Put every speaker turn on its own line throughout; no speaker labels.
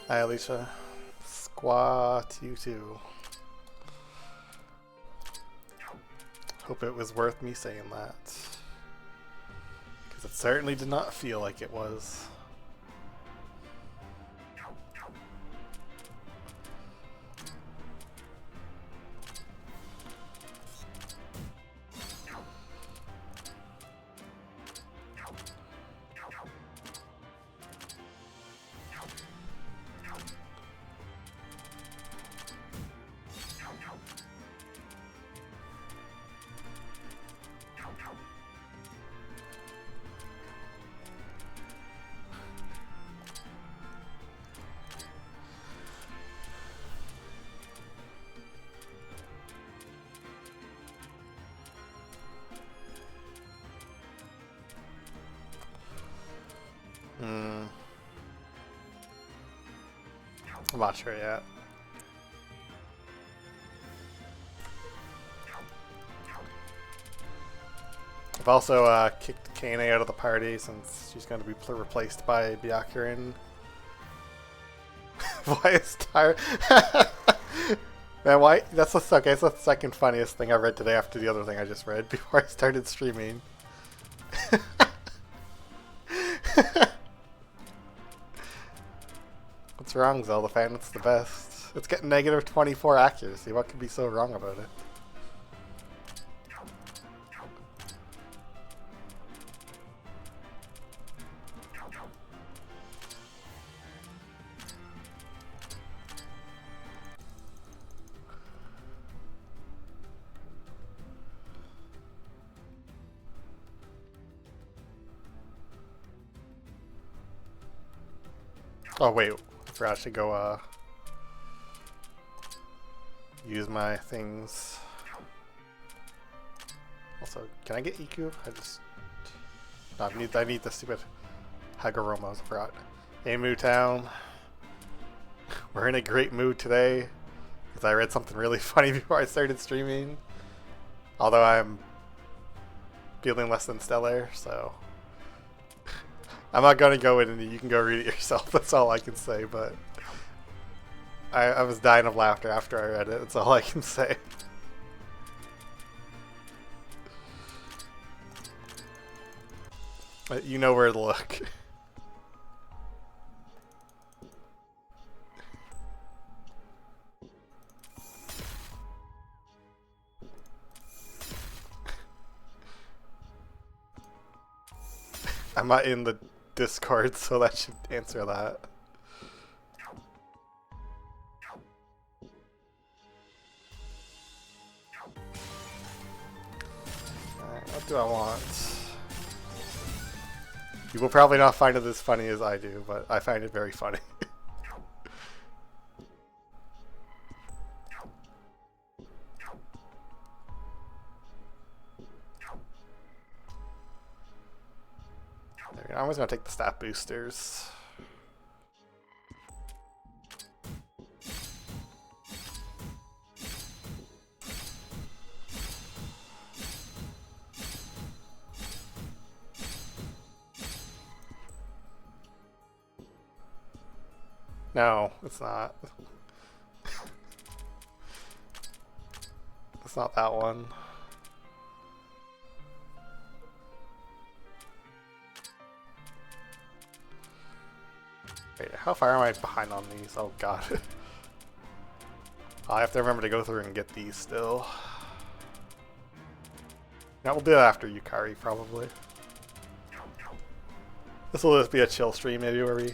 Hi, Alicia. Squat, you too. Hope it was worth me saying that. Because it certainly did not feel like it was. I'm not sure yet. I've also kicked Kane out of the party since she's going to be replaced by Byakurin. Why is tired? Man, why? That's the okay. That's the second funniest thing I read today after the other thing I just read before I started streaming. What's wrong, Zelda fan? It's the best. It's getting negative 24 accuracy. What could be so wrong about it? Oh wait, I forgot to go use my things. Also, can I get Iku? No, I need the stupid Hagoromo, I forgot. Hey Moo Town. We're in a great mood today because I read something really funny before I started streaming. Although I'm feeling less than stellar, so I'm not going to go in and you can go read it yourself. That's all I can say, but I was dying of laughter after I read it. That's all I can say. But you know where to look. I'm not in the Discord, so that should answer that. Alright, what do I want? You will probably not find it as funny as I do, but I find it very funny. I'm always going to take the stat boosters. No, it's not. It's not that one. Wait, how far am I behind on these? Oh god. I have to remember to go through and get these still. That will do it after Yukari, probably. This will just be a chill stream, maybe, where we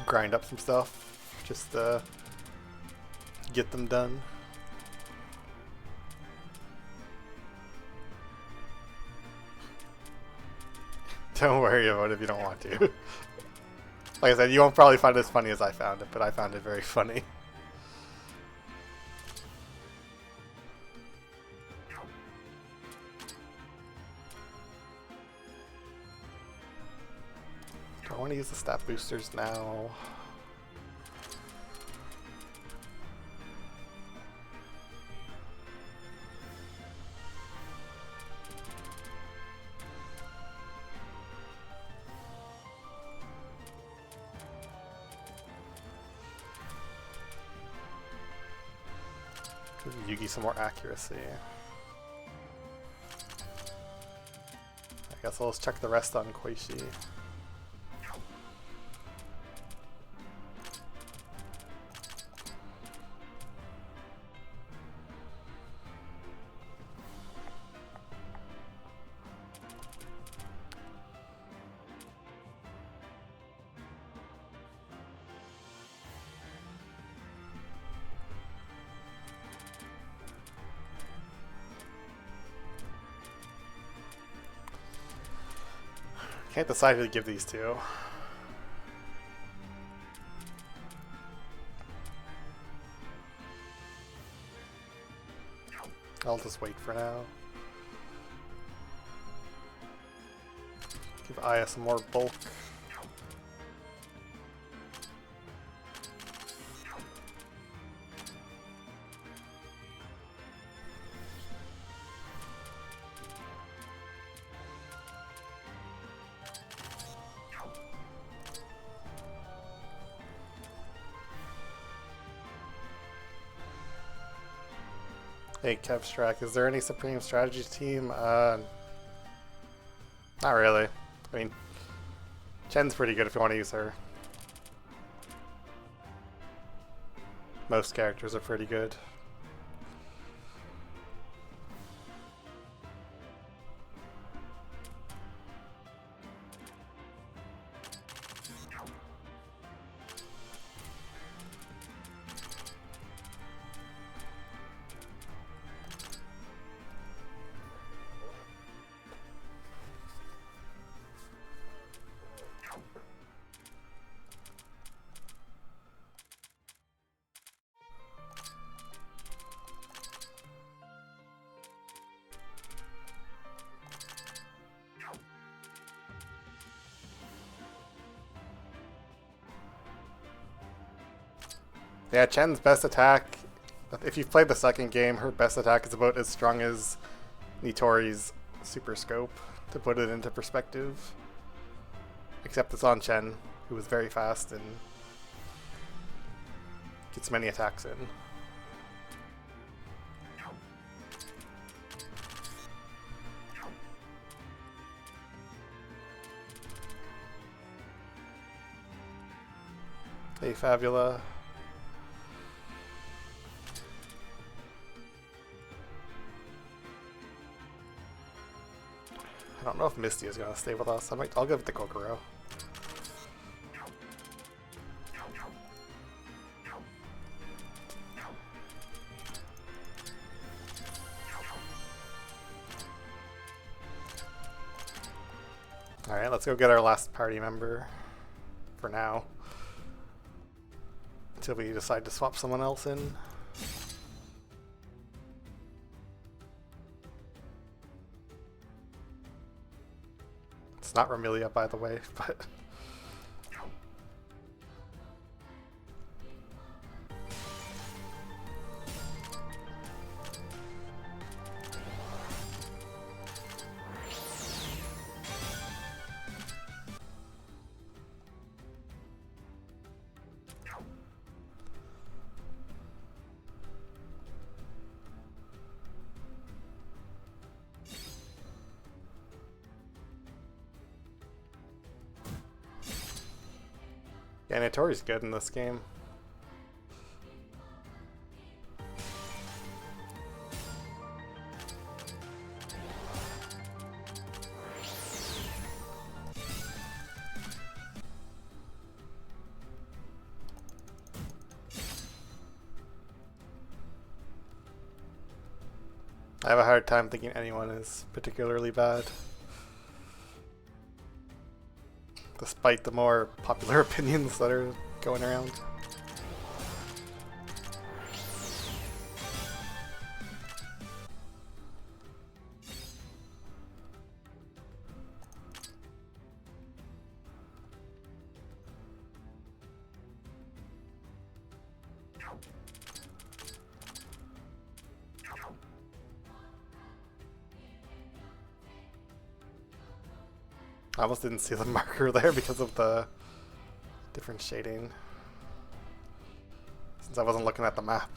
grind up some stuff, just to get them done. Don't worry about it if you don't want to. Like I said, you won't probably find it as funny as I found it, but I found it very funny. Do I want to use the stat boosters now? Give Yugi some more accuracy. I guess I'll just check the rest on Koishi. Can't decide who to give these to. I'll just wait for now. Give Aya some more bulk. Hey Kevstrak, is there any Supreme Strategy team? Not really. I mean, Chen's pretty good if you want to use her. Most characters are pretty good. Yeah, Chen's best attack, if you've played the second game, her best attack is about as strong as Nitori's Super Scope, to put it into perspective. Except it's on Chen, who is very fast and gets many attacks in. Hey Fabula. I don't know if Misty is going to stay with us. I'll give it to Kokoro. Alright, let's go get our last party member for now. Until we decide to swap someone else in. It's not Romelia, by the way, but... Yeah, Nitori's good in this game. I have a hard time thinking anyone is particularly bad. Despite the more popular opinions that are going around. I almost didn't see the marker there because of the different shading, since I wasn't looking at the map.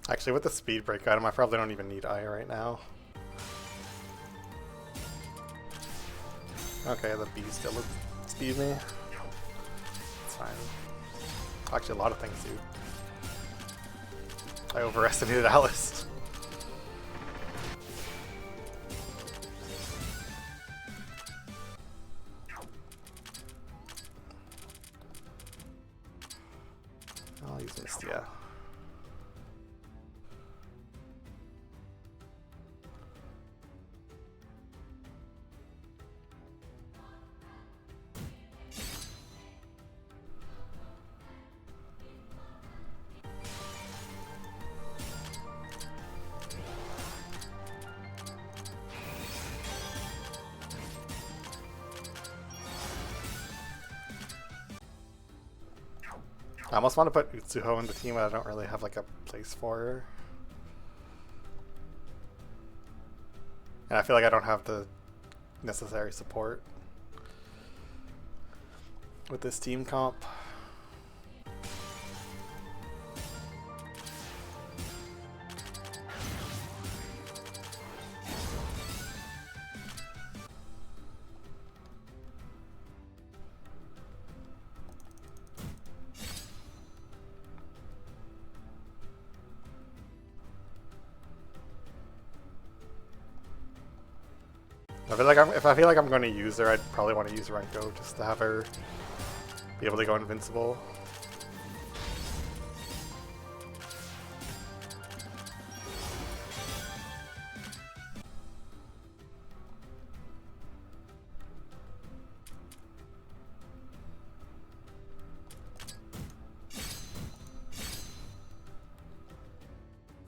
Actually, with the speed break item, I probably don't even need Eye right now. Okay, the bee still would speed me. It's fine. Actually, a lot of things do. I overestimated Alice. I'll use Mistia. I almost want to put Touhou in the team, but I don't really have like a place for her. And I feel like I don't have the necessary support with this team comp. If I feel like I'm going to use her, I'd probably want to use Renko just to have her be able to go invincible.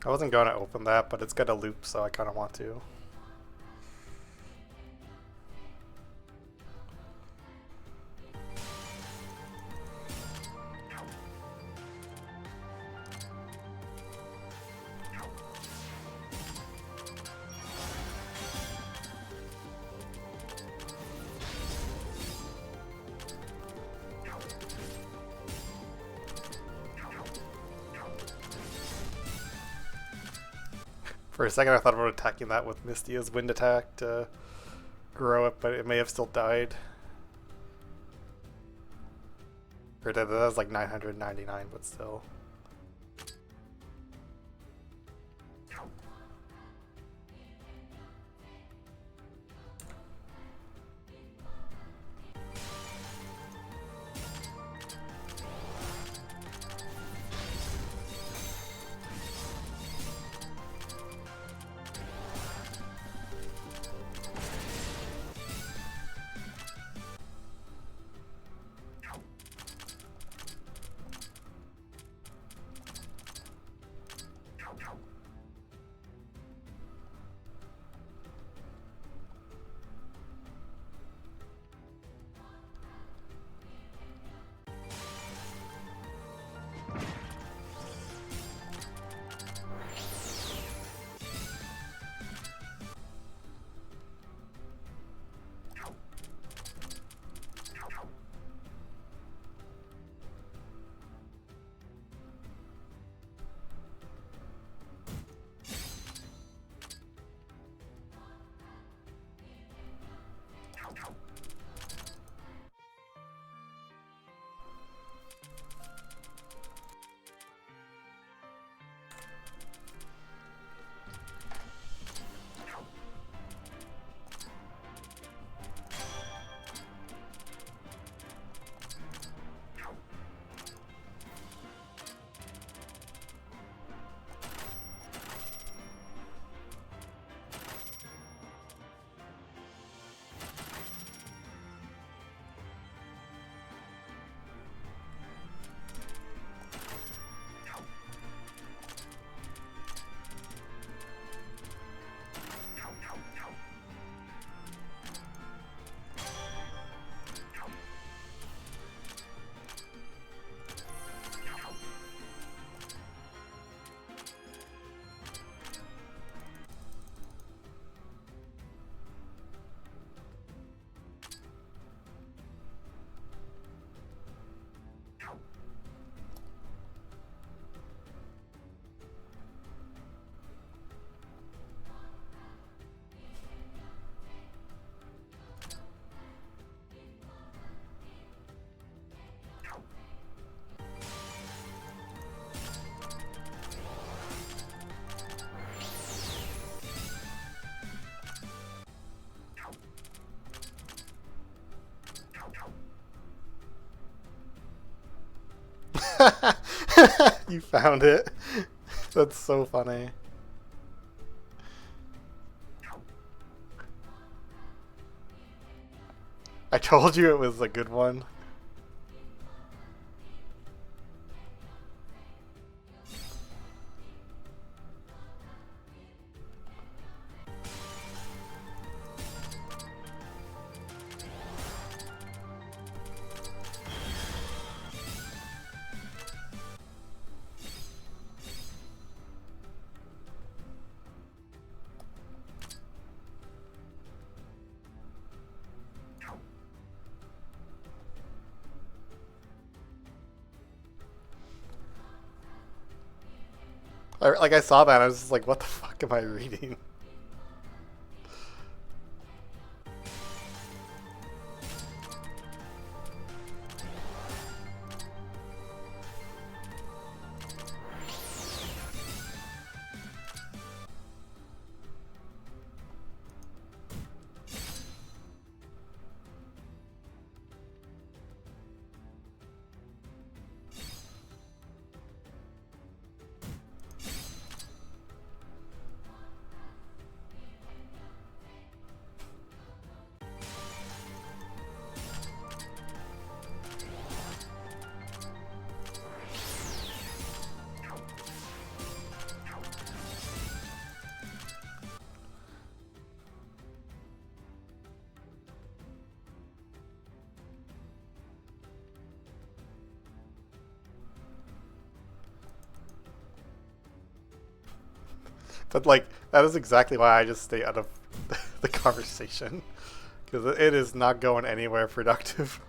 I wasn't going to open that, but it's got a loop, so I kind of want to. For a second I thought about attacking that with Mistia's wind attack to grow it, but it may have still died. Or that was like 999, but still. You found it. That's so funny. I told you it was a good one. Like, I saw that, I was just like, what the fuck am I reading? But, like, that is exactly why I just stay out of the conversation. Because it is not going anywhere productive.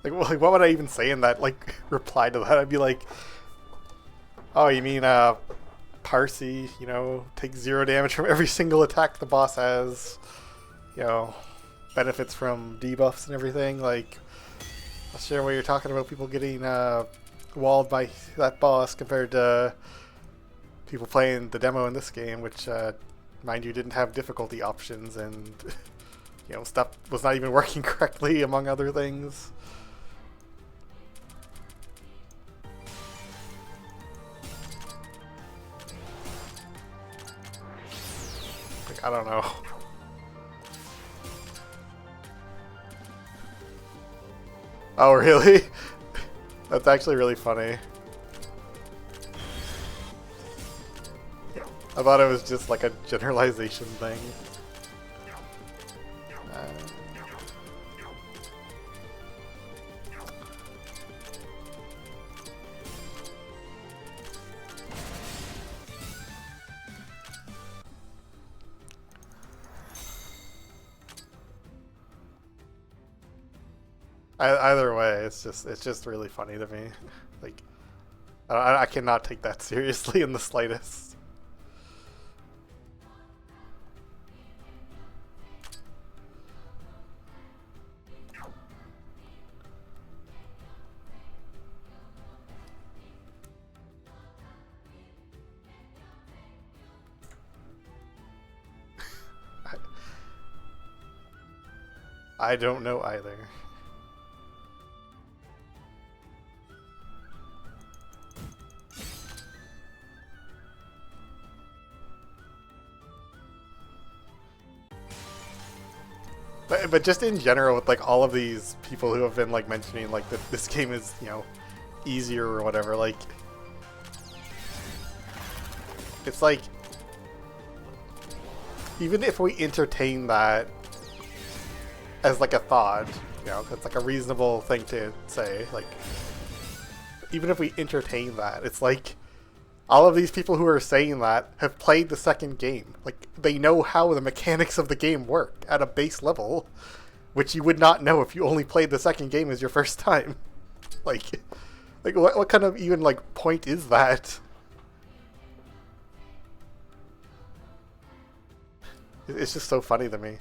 Like, what would I even say in that, like, reply to that? I'd be like, oh, you mean, Parsi, you know, takes 0 damage from every single attack the boss has, you know, benefits from debuffs and everything. Like, not sure what you're talking about, people getting, walled by that boss compared to people playing the demo in this game, which, mind you, didn't have difficulty options and, you know, stuff was not even working correctly, among other things. I don't know. Oh, really? That's actually really funny. I thought it was just like a generalization thing. Either way, it's just really funny to me. Like, I cannot take that seriously in the slightest. I don't know either. But just in general, with like all of these people who have been like mentioning like that this game is, you know, easier or whatever, like it's like even if we entertain that as like a thought, you know, that's like a reasonable thing to say, like even if we entertain that, it's like all of these people who are saying that have played the second game. Like, they know how the mechanics of the game work at a base level, which you would not know if you only played the second game as your first time. Like what kind of even, like, point is that? It's just so funny to me.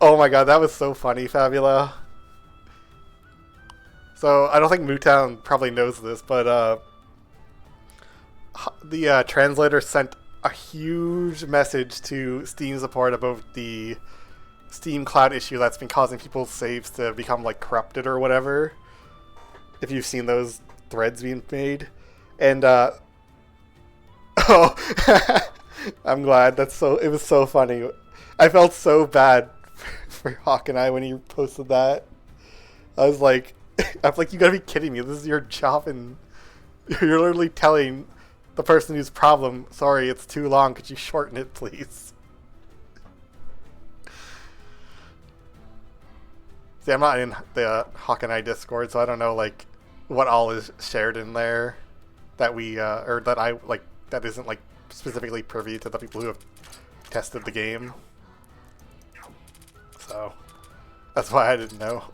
Oh my god, that was so funny, Fabula. So I don't think Mootown probably knows this, but the translator sent a huge message to Steam support about the Steam Cloud issue that's been causing people's saves to become like corrupted or whatever. If you've seen those threads being made, and oh, I'm glad. That's so. It was so funny. I felt so bad for Hawk and I when he posted that. I was like, I'm like, you gotta be kidding me. This is your job, and you're literally telling the person whose problem, sorry, it's too long. Could you shorten it, please? See, I'm not in the Hawk and I Discord, so I don't know like what all is shared in there that we or that I like that isn't like specifically privy to the people who have tested the game. So that's why I didn't know.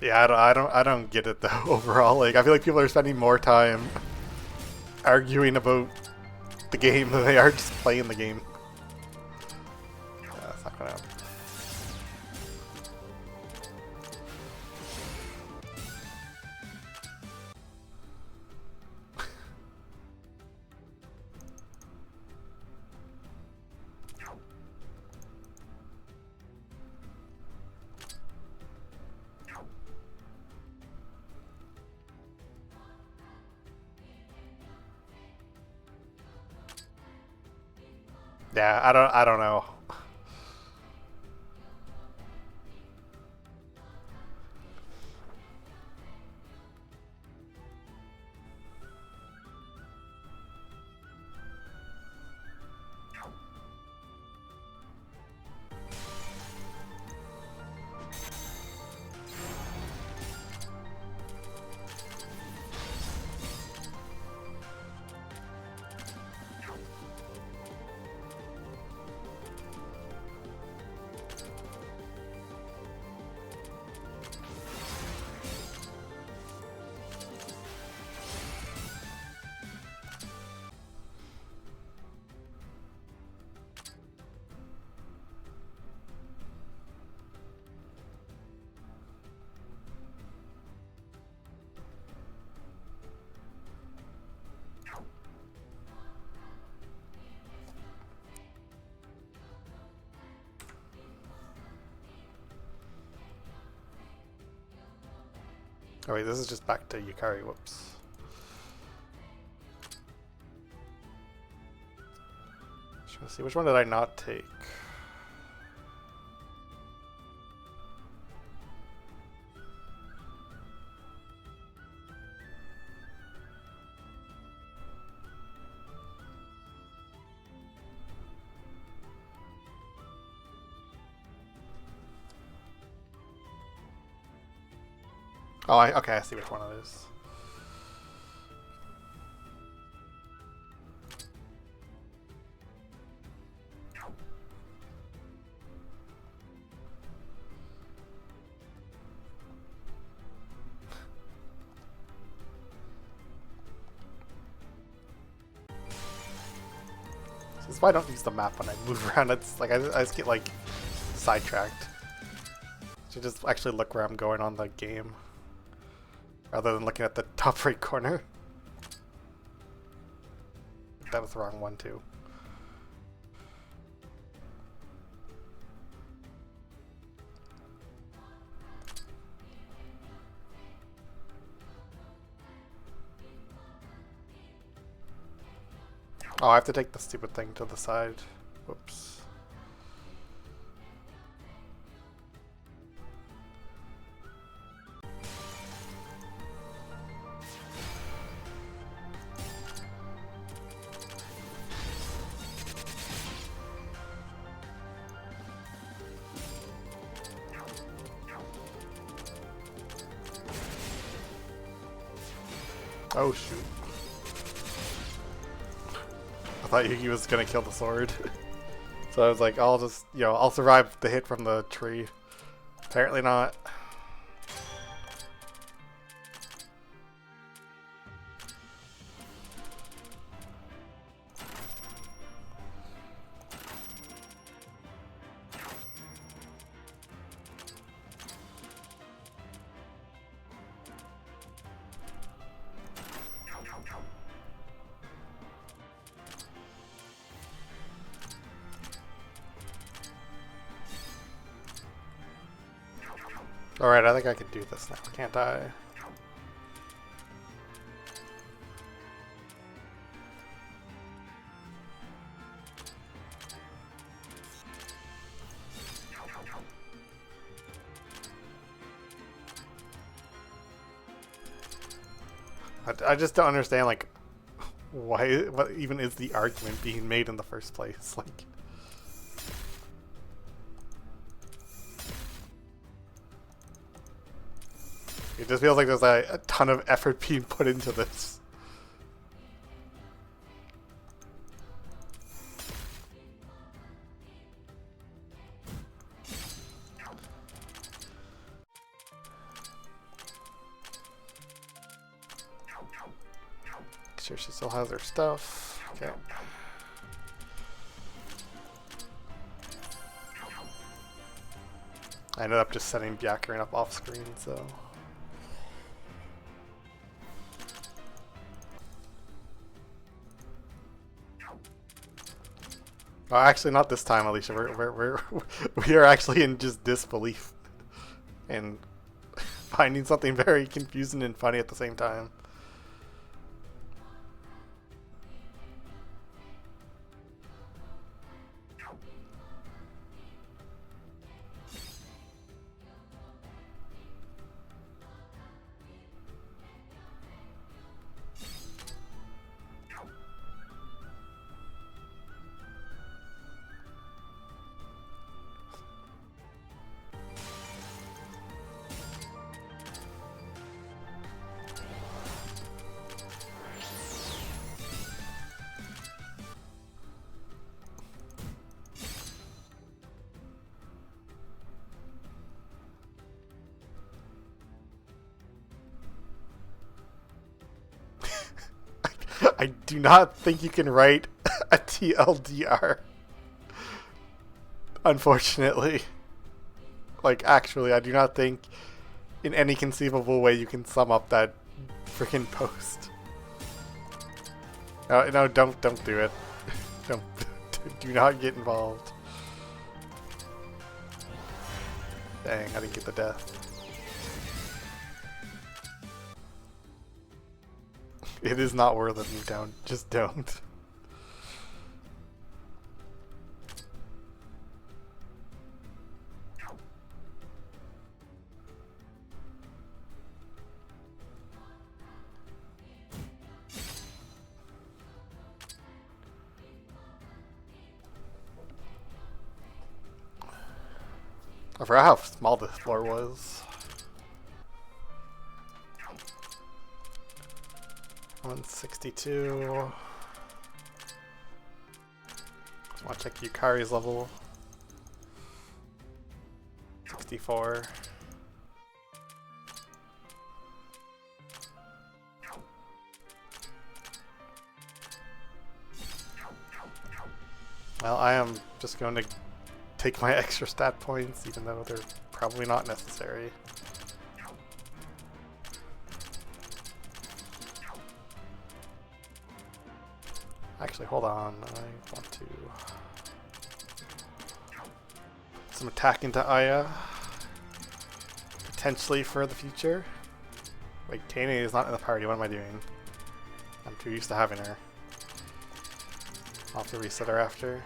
Yeah, I don't get it though. Overall, like I feel like people are spending more time arguing about the game than they are just playing the game. Yeah, that's not gonna happen. Yeah, I don't know. Oh wait, this is just back to Yukari. Whoops. Let's see, which one did I not take? Oh, okay, I see which one it is. This is why I don't use the map when I move around. It's like I just get like sidetracked. I should just actually look where I'm going on the game, rather than looking at the top right corner. That was the wrong one too. Oh, I have to take the stupid thing to the side. Whoops. Oh shoot. I thought Yuki was gonna kill the sword. So I was like, I'll just, I'll survive the hit from the tree. Apparently not. Alright, I think I can do this now, can't I? I just don't understand, like, what even is the argument being made in the first place? Like, it just feels like there's a ton of effort being put into this. Make sure she still has her stuff. Okay. I ended up just setting Byakurin up off screen, so. Oh, actually, not this time, Alicia. We are actually in just disbelief and finding something very confusing and funny at the same time. I do not think you can write a TLDR. Unfortunately. Like, actually, I do not think in any conceivable way you can sum up that freaking post. No, don't do it. Don't, do not get involved. Dang, I didn't get the death. It is not worth it, move down. Just don't. I forgot how small this floor was. 162. Just want to check Yukari's level. 64. Well, I am just going to take my extra stat points, even though they're probably not necessary. Actually, hold on. I want to some attack into Aya, potentially for the future. Wait, Kane is not in the party. What am I doing? I'm too used to having her. I'll have to reset her after.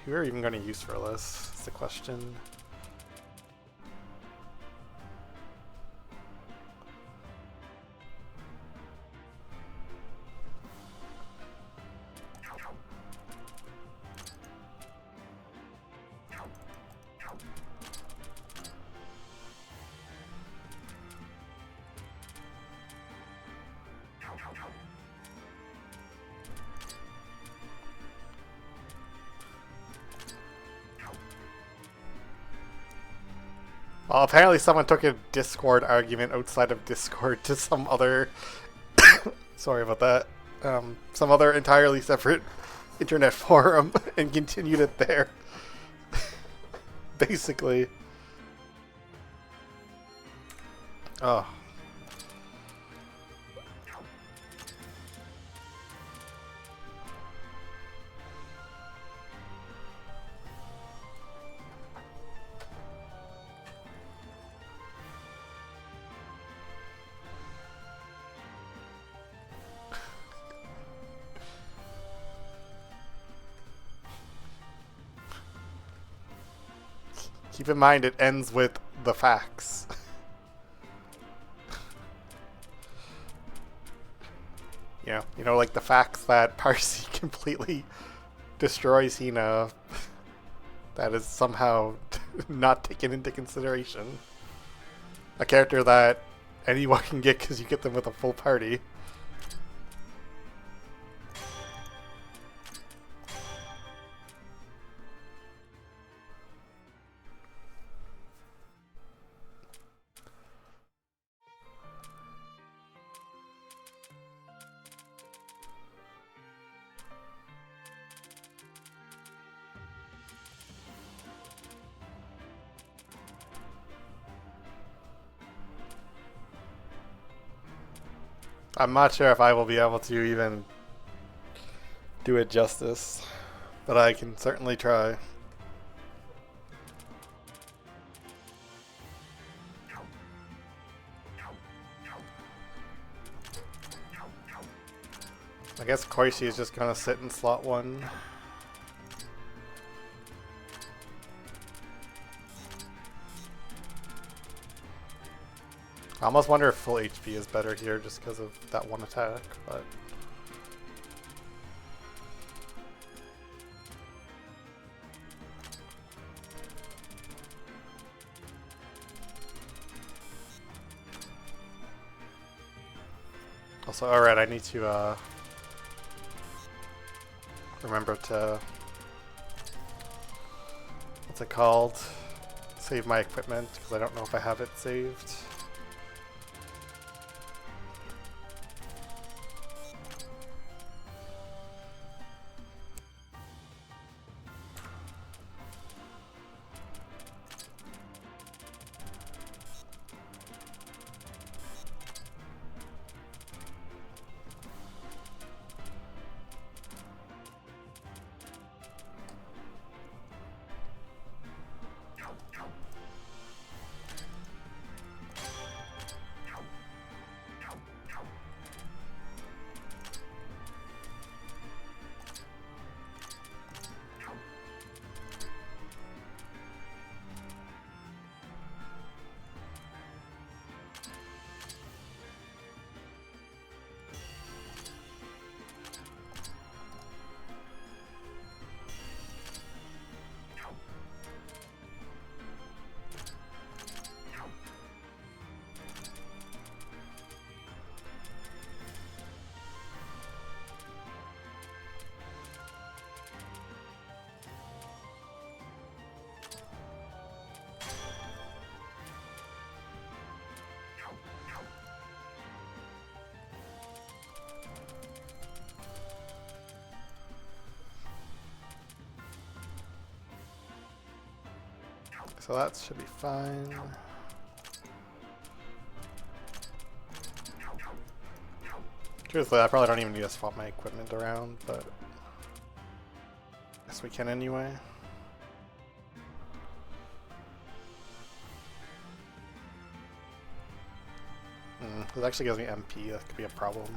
Who are we even going to use for this? That's the question. Well, apparently someone took a Discord argument outside of Discord to some other... sorry about that. Some other entirely separate internet forum and continued it there. Basically. Oh. Keep in mind, it ends with the facts. You know, like the facts that Parsi completely destroys Hina. That is somehow not taken into consideration. A character that anyone can get because you get them with a full party. I'm not sure if I will be able to even do it justice, but I can certainly try. I guess Koichi is just gonna sit in slot 1. I almost wonder if full HP is better here just because of that one attack, but... Also, alright, I need to remember to... what's it called? Save my equipment, because I don't know if I have it saved. So that should be fine. Truthfully, I probably don't even need to swap my equipment around, but I guess we can anyway. This actually gives me MP, that could be a problem.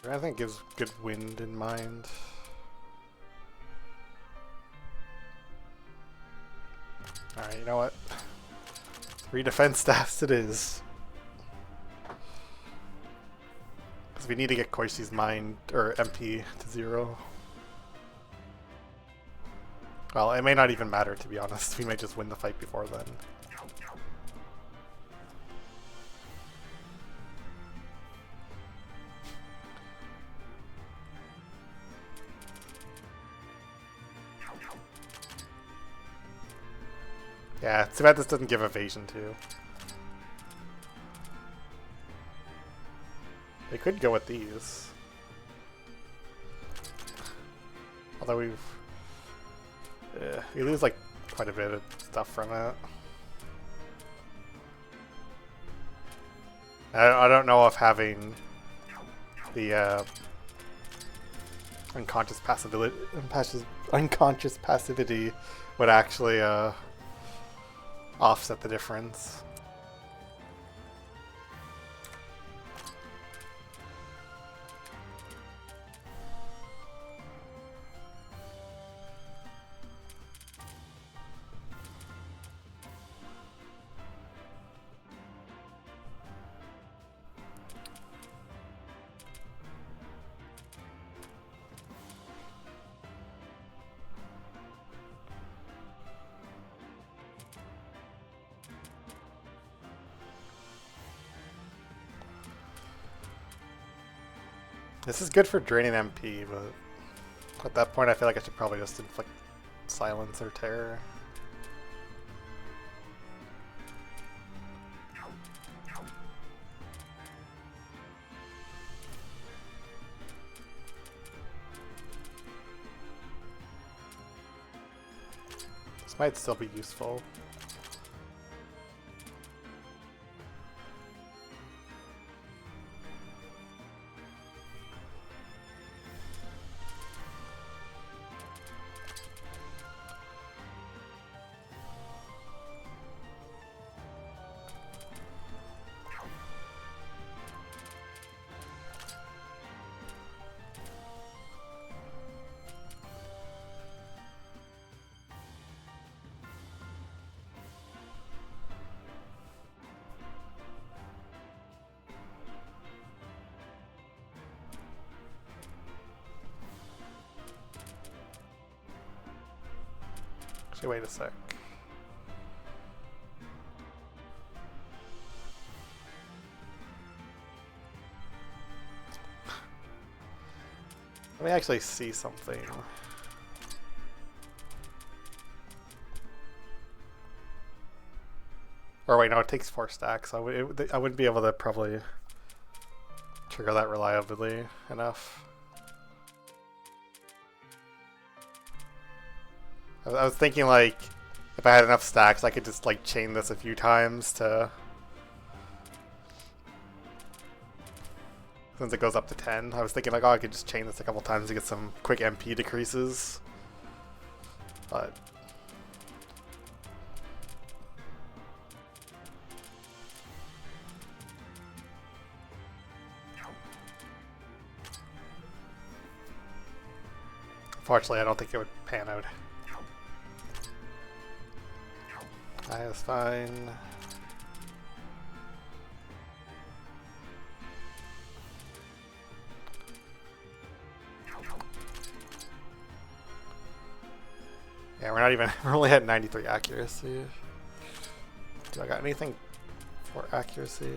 I think it gives good wind in mind. Alright, you know what? 3 defense stats it is. Because we need to get Koishi's mind, or MP, to 0. Well, it may not even matter, to be honest. We may just win the fight before then. Yeah, too bad this doesn't give evasion too. They could go with these. Although we lose like quite a bit of stuff from it. I don't know if having the unconscious passivity would actually offset the difference. This is good for draining MP, but at that point I feel like I should probably just inflict silence or terror. This might still be useful. Wait a sec. Let me actually see something. Or wait, no, it takes 4 stacks. I wouldn't be able to probably trigger that reliably enough. I was thinking like if I had enough stacks I could just like chain this a few times to, since it goes up to 10. I was thinking like, oh, I could just chain this a couple times to get some quick MP decreases. But unfortunately I don't think it would pan out. That's fine. Yeah, we're not even, we're only at 93 accuracy. Do I got anything for accuracy?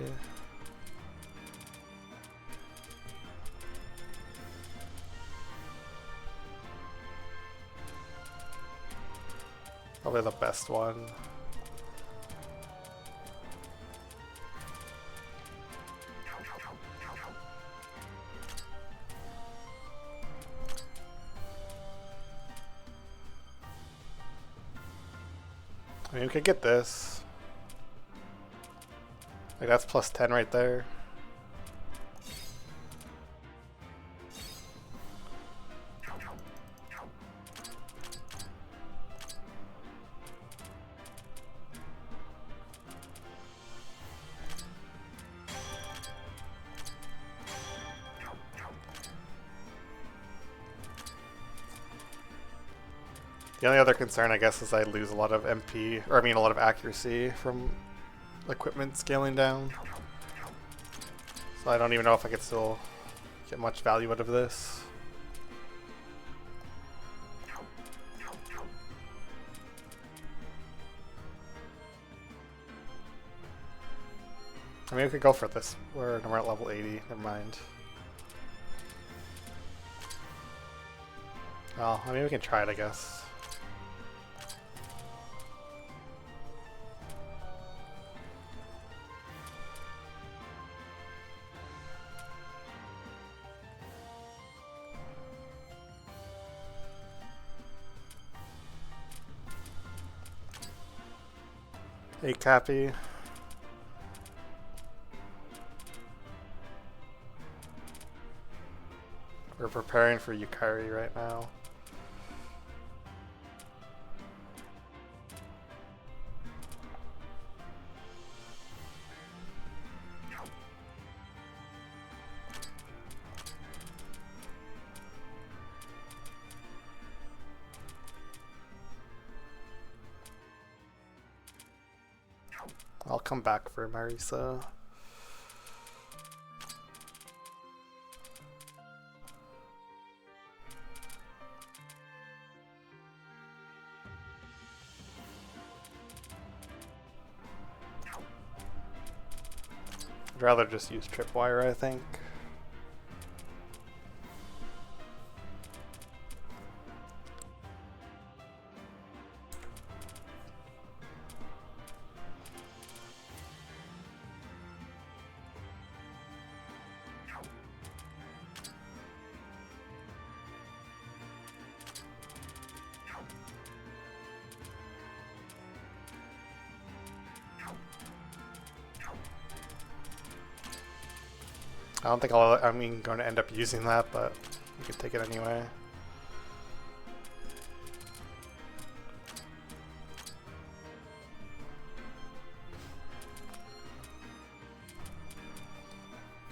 Probably the best one. I mean, we could get this. Like, that's plus 10 right there. The only other concern, I guess, is I lose a lot of MP, or I mean a lot of accuracy from equipment scaling down. So I don't even know if I could still get much value out of this. I mean, we could go for this. We're at level 80. Never mind. Well, I mean, we can try it, I guess. Hey, Cappy. We're preparing for Yukari right now. I'll come back for Marisa. I'd rather just use tripwire, I think. I don't think I'm going to end up using that, but we could take it anyway.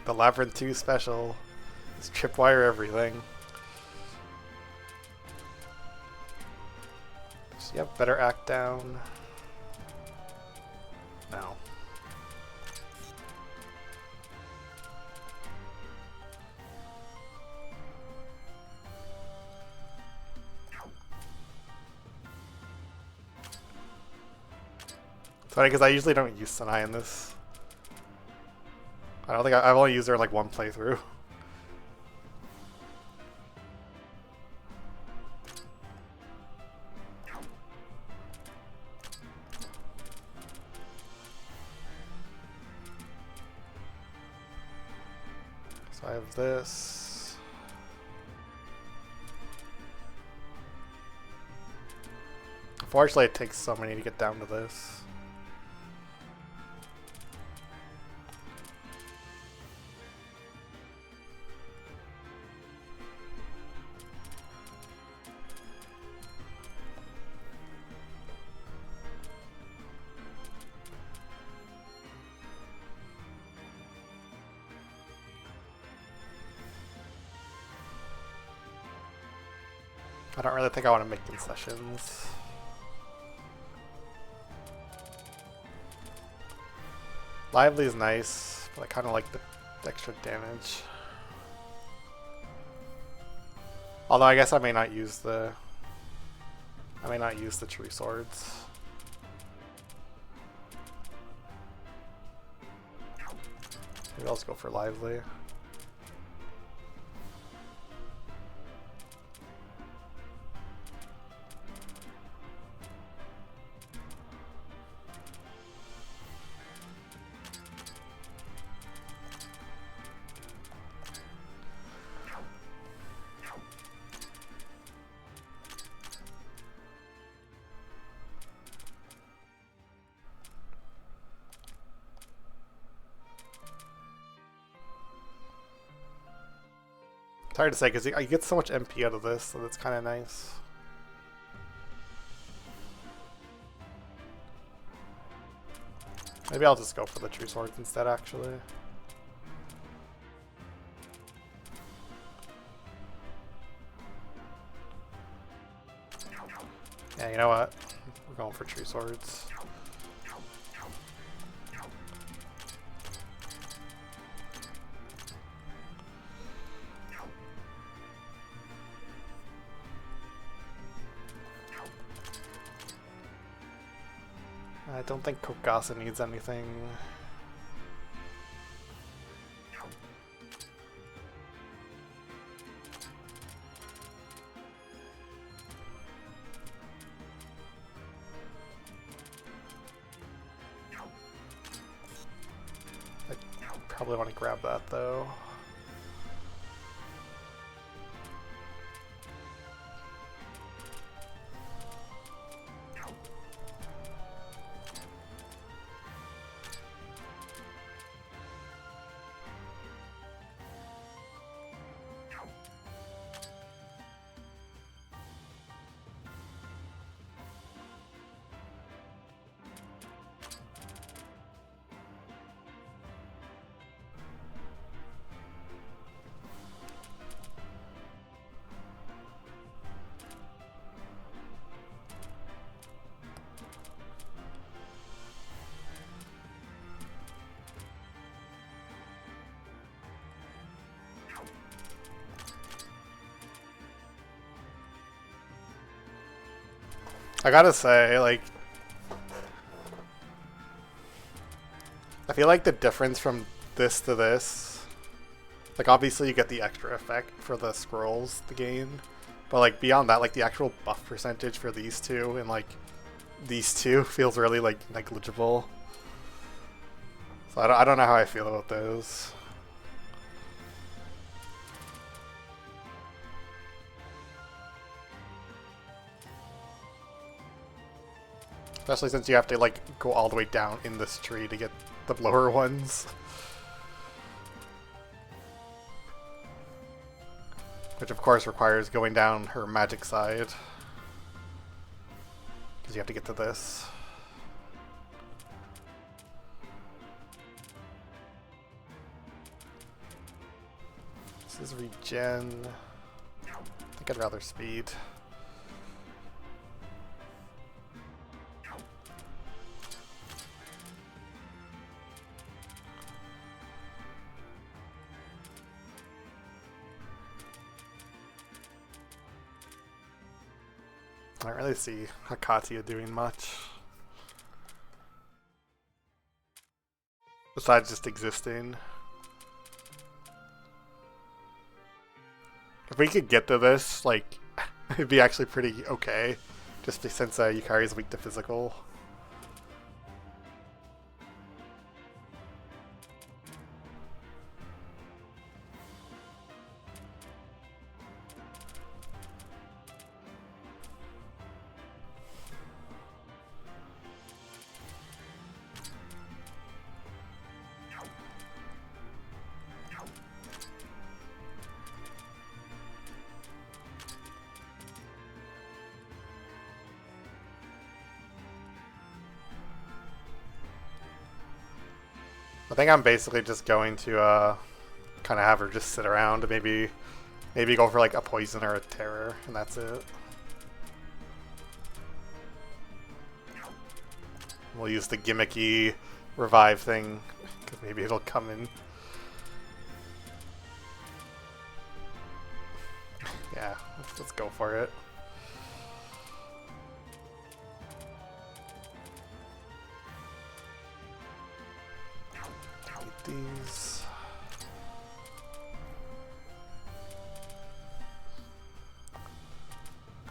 The Labyrinth 2 special is tripwire everything. Does he have better act down? No. It's funny because I usually don't use Sanai in this. I don't think I've only used her in like one playthrough. So I have this. Unfortunately, it takes so many to get down to this. I don't really think I want to make concessions. Lively is nice, but I kind of like the extra damage. Although I guess I may not use the true swords. Maybe I'll just go for lively. It's hard to say because you get so much MP out of this, so that's kind of nice. Maybe I'll just go for the true swords instead, actually. Yeah, you know what? We're going for true swords. I don't think Kokasa needs anything. I probably want to grab that though. I gotta say, like, I feel like the difference from this to this, like, obviously you get the extra effect for the scrolls to gain, but, like, beyond that, like, the actual buff percentage for these two and, like, these two feels really, like, negligible. So I don't know how I feel about those. Especially since you have to, like, go all the way down in this tree to get the lower ones. Which, of course, requires going down her magic side. Because you have to get to this. This is regen. I think I'd rather speed. I don't really see Hakatia doing much. Besides just existing. If we could get to this, like, it'd be actually pretty okay. Just since Yukari is weak to physical. I think I'm basically just going to kind of have her just sit around and maybe go for like a poison or a terror, and that's it. We'll use the gimmicky revive thing, because maybe it'll come in. Yeah, let's go for it. These.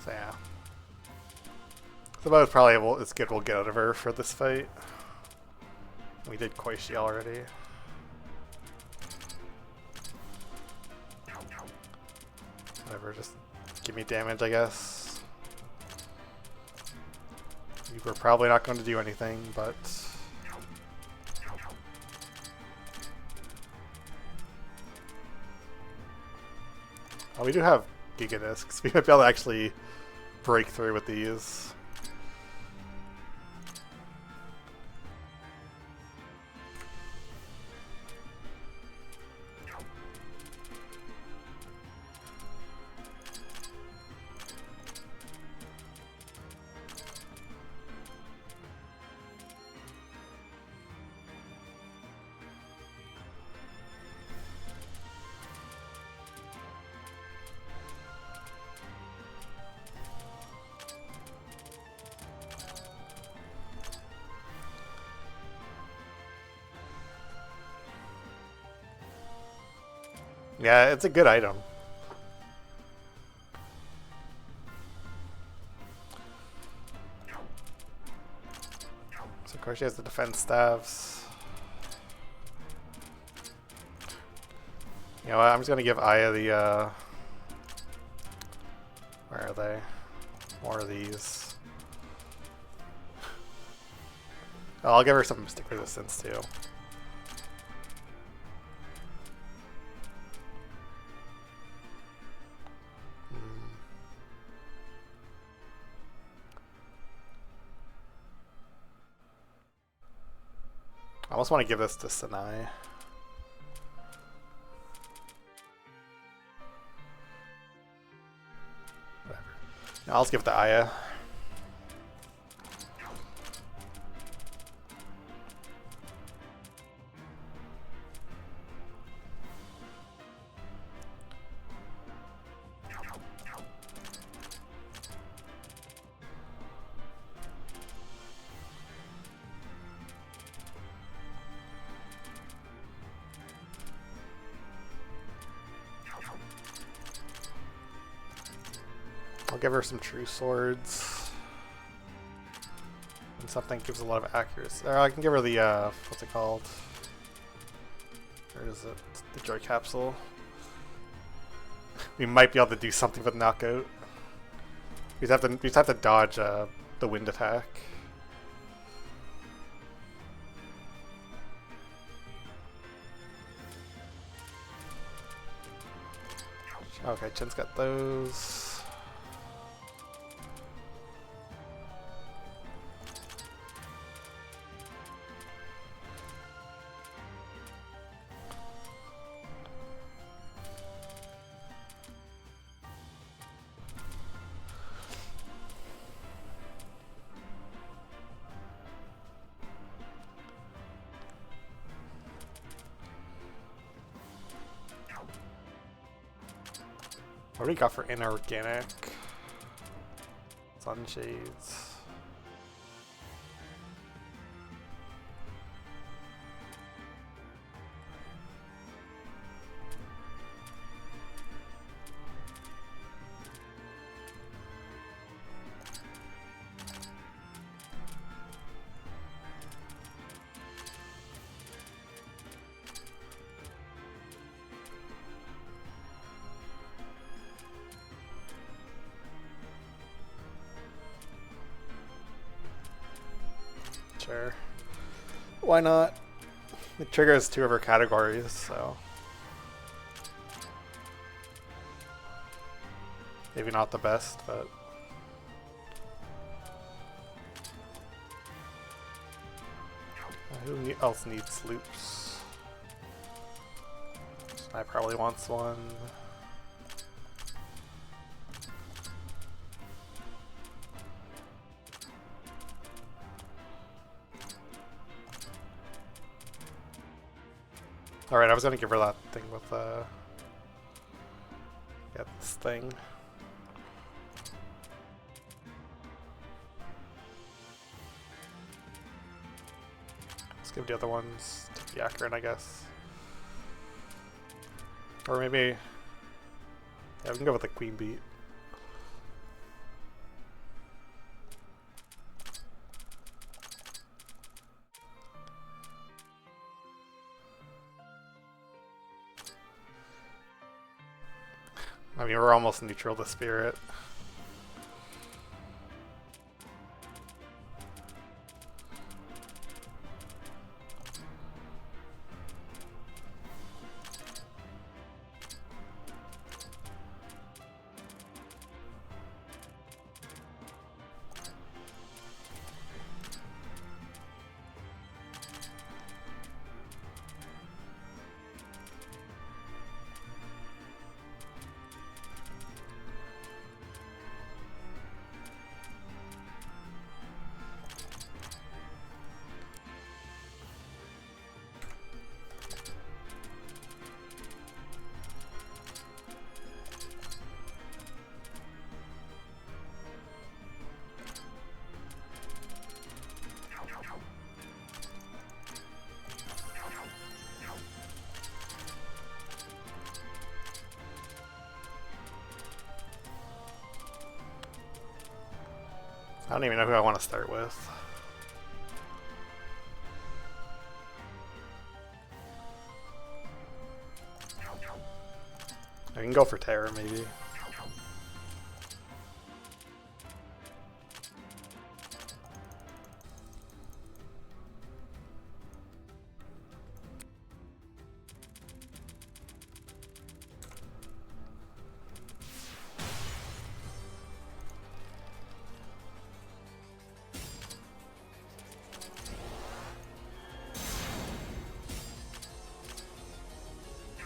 So yeah. So that was probably as good we'll get out of her for this fight. We did Koishi already. Whatever, just give me damage, I guess. You were probably not going to do anything, but... Oh, we do have Giga Discs. We might be able to actually break through with these. Yeah, it's a good item. So of course she has the defense staves. You know what, I'm just gonna give Aya the where are they? More of these. Oh, I'll give her some Mystic Resistance too. I almost want to give this to Sanai. Whatever. No, I'll just give it to Aya. I'll give her some True Swords. And something gives a lot of accuracy. Or I can give her the, what's it called? Where is it? The Joy Capsule. We might be able to do something with Knockout. We just have to dodge the wind attack. Okay, Chin's got those. What do we got for inorganic? Sunshades. Sure. Why not? It triggers 2 of her categories, so. Maybe not the best, but. Who else needs loops? I probably wants one. Alright, I was gonna give her that thing with, yeah, this thing. Let's give the other ones to Yakarin, I guess. Or maybe, yeah, we can go with the Queen Beat. I mean, we're almost neutral to Spirit. I don't even know who I want to start with. I can go for Terror, maybe.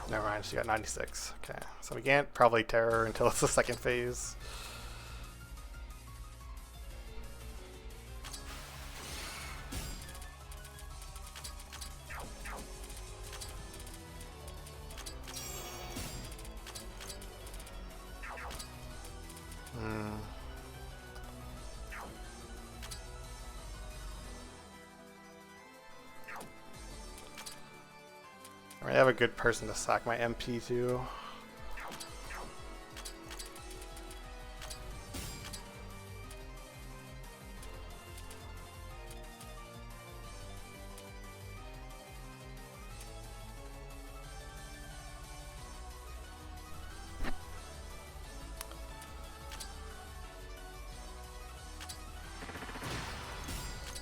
Never mind, she got 96. Okay, so we can't probably Terror until it's the second phase. I have a good person to sack my MP to.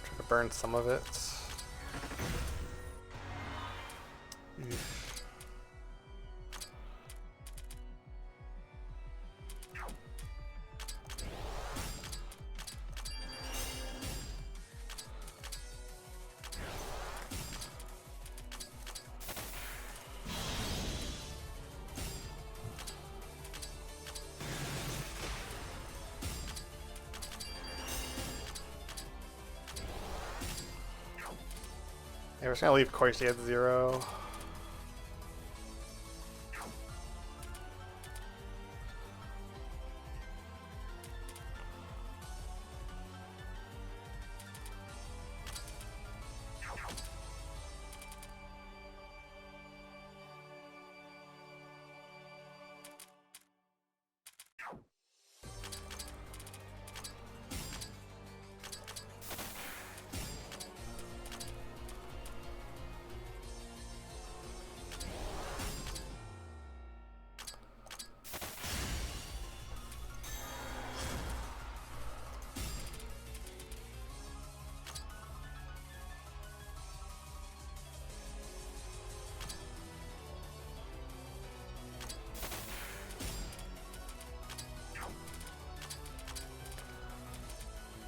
Try to burn some of it. Yeah, we're just gonna leave Koichi at 0.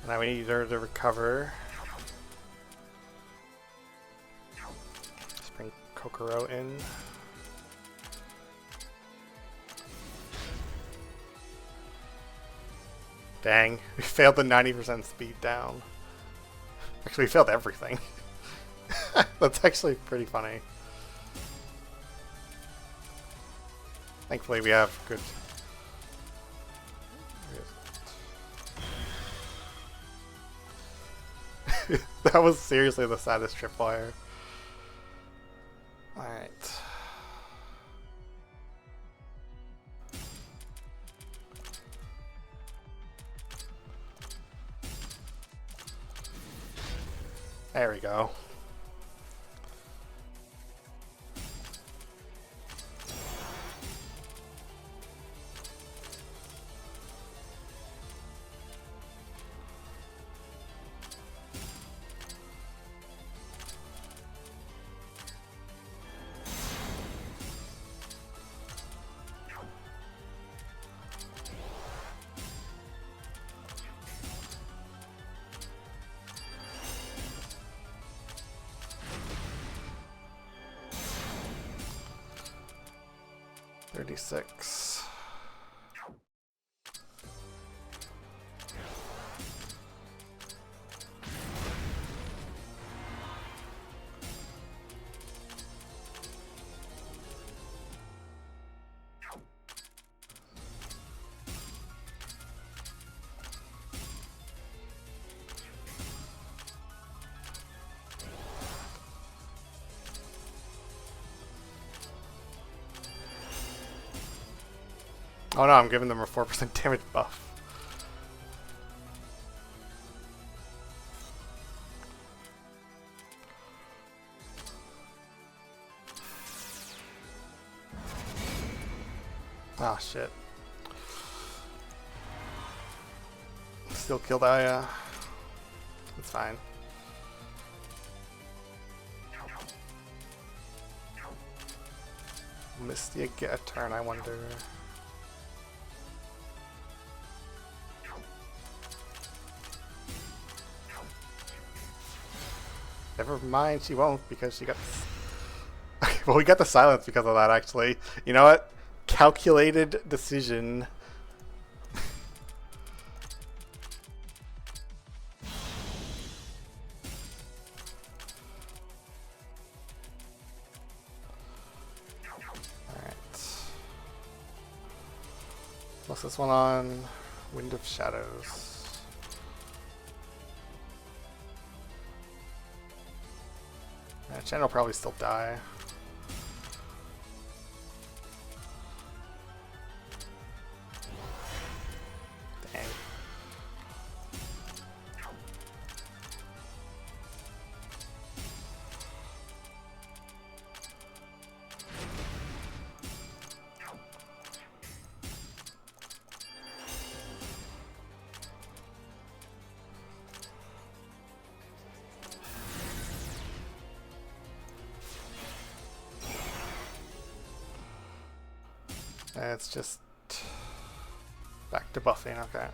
Now we need her to recover. Let's bring Kokoro in. Dang, we failed the 90% speed down. Actually, we failed everything. That's actually pretty funny. Thankfully, we have good... That was seriously the saddest tripwire. Alright. There we go. $36. Oh no, I'm giving them a 4% damage buff. Ah, shit. Still killed Aya. It's fine. Misty get a turn, I wonder. Never mind, she won't because she got. Well, we got the silence because of that, actually. You know what? Calculated decision. What's this one on? Wind of Shadows. Yeah, Chen will probably still die. Dang. It's just back to buffing, okay.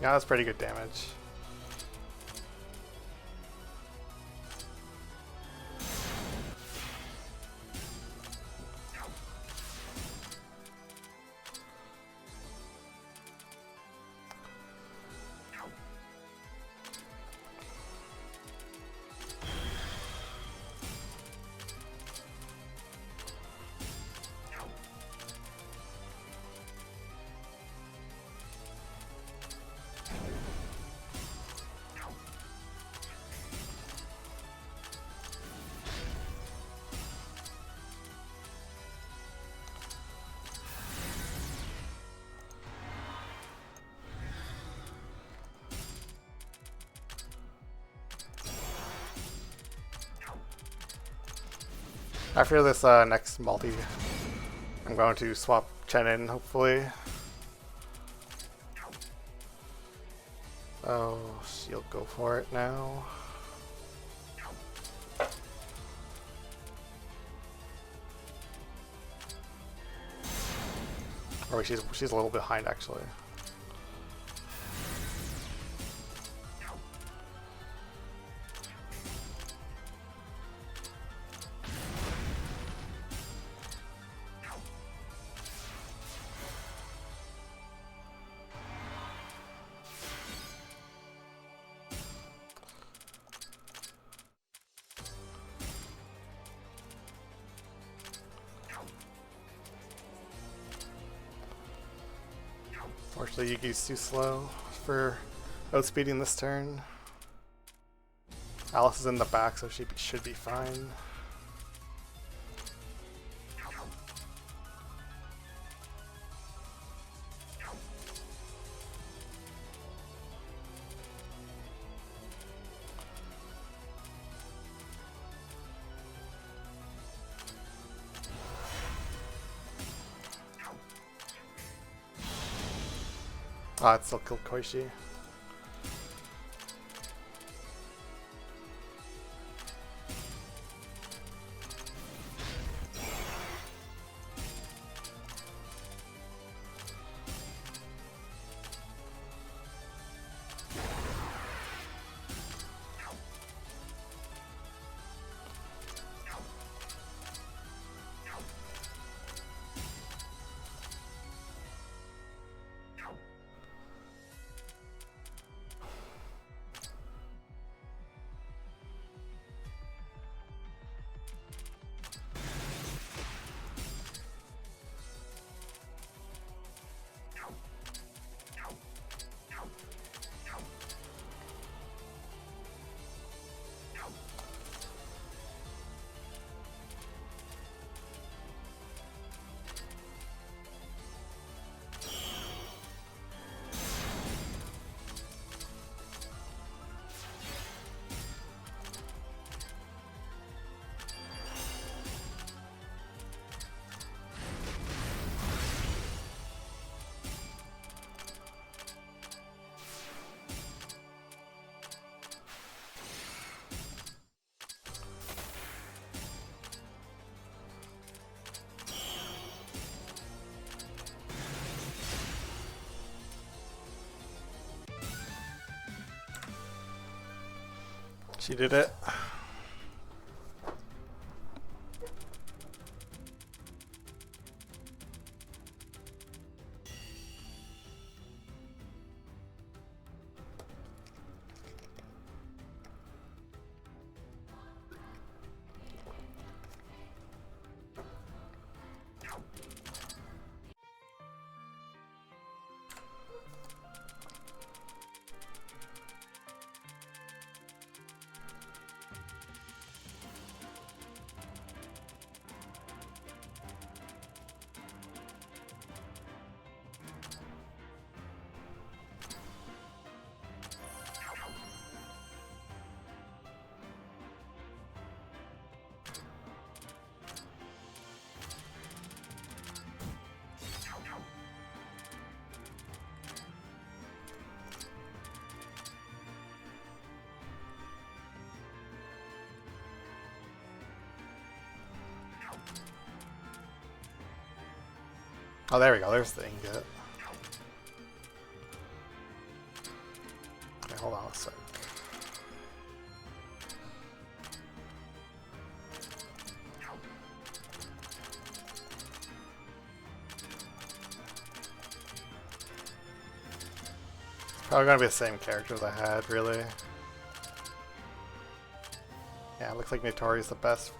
Yeah, that's pretty good damage. After this next multi, I'm going to swap Chen in, hopefully. Oh, she'll go for it now. Or wait, she's a little behind, actually. Unfortunately, Yuki's too slow for outspeeding this turn. Alice is in the back, so she should be fine. Ah, it still killed Koichi. She did it. Oh, there we go. There's the ingot. Okay, hold on a sec. Probably gonna be the same characters I had, really. Yeah, it looks like Notori's the best.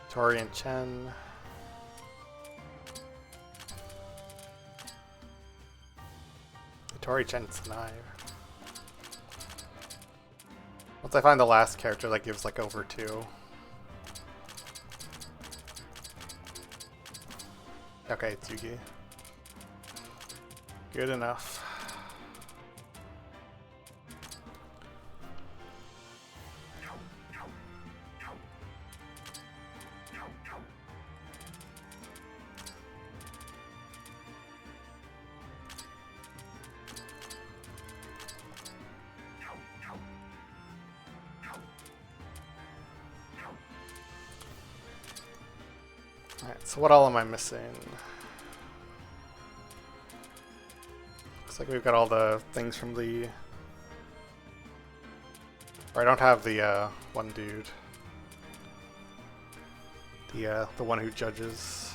Tori and Chen. Tori, Chen, Sanai. Once I find the last character that gives like over 2. Okay, it's Yugi. Good enough. Alright, so what all am I missing? Looks like we've got all the things from the... Or I don't have the one dude. The one who judges.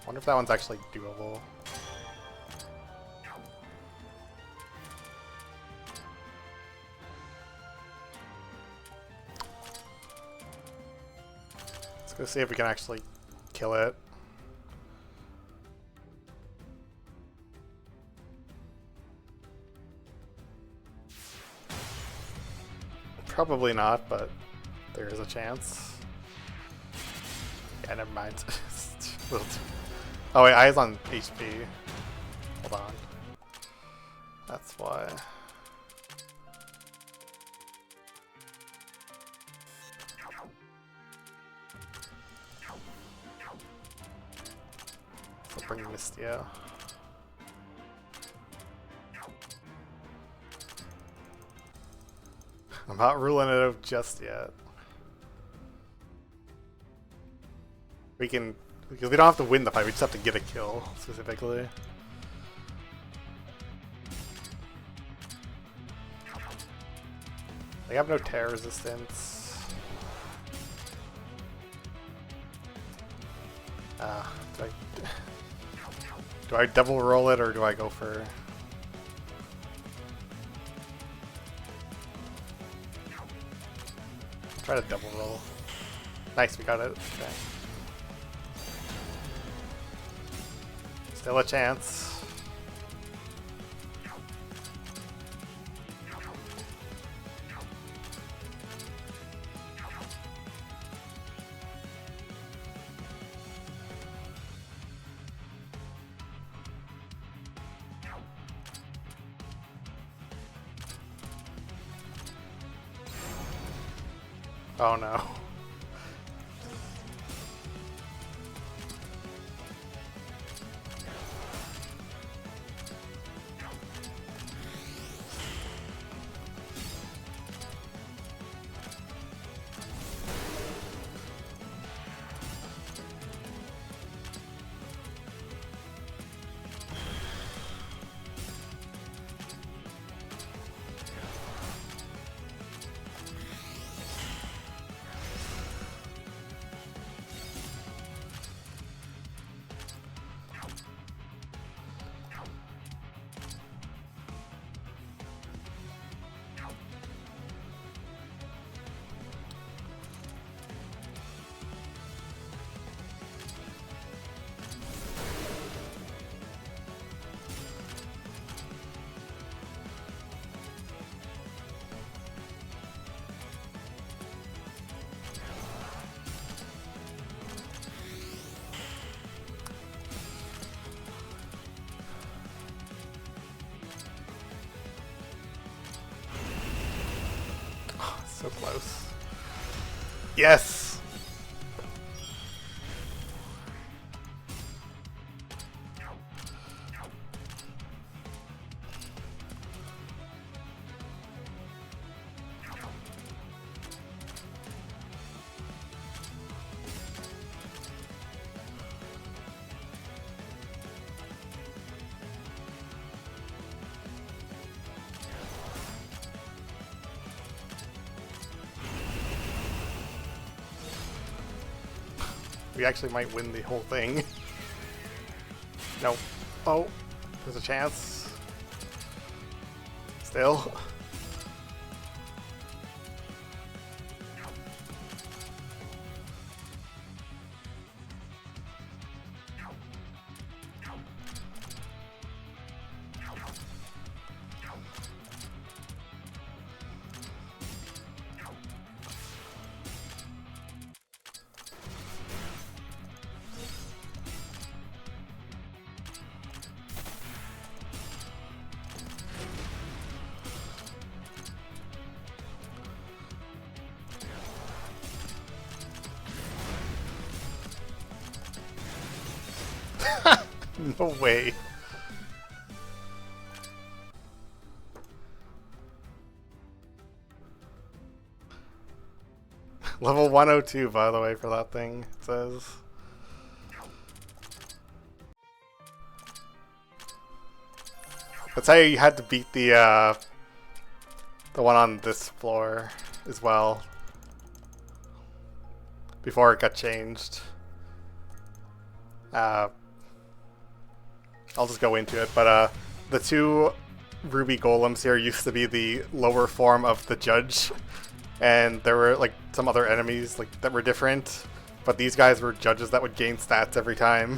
I wonder if that one's actually doable. Let's go see if we can actually kill it. Probably not, but there is a chance. Yeah, never mind. Oh wait, Eye's on HP. Hold on. That's why. So bring Mystia. I'm not ruling it out just yet. We can, because we don't have to win the fight, we just have to get a kill, specifically. They have no tear resistance. Do I double roll it or do I go for... Try to double roll. Nice, we got it. Okay. Still a chance. Oh no. So close. Yes! We actually might win the whole thing. Nope. Oh, there's a chance. Still. No way. Level 102, by the way, for that thing, it says. That's how you had to beat the one on this floor as well. Before it got changed. I'll just go into it, but the two ruby golems here used to be the lower form of the judge, and there were like some other enemies like that were different, but these guys were judges that would gain stats every time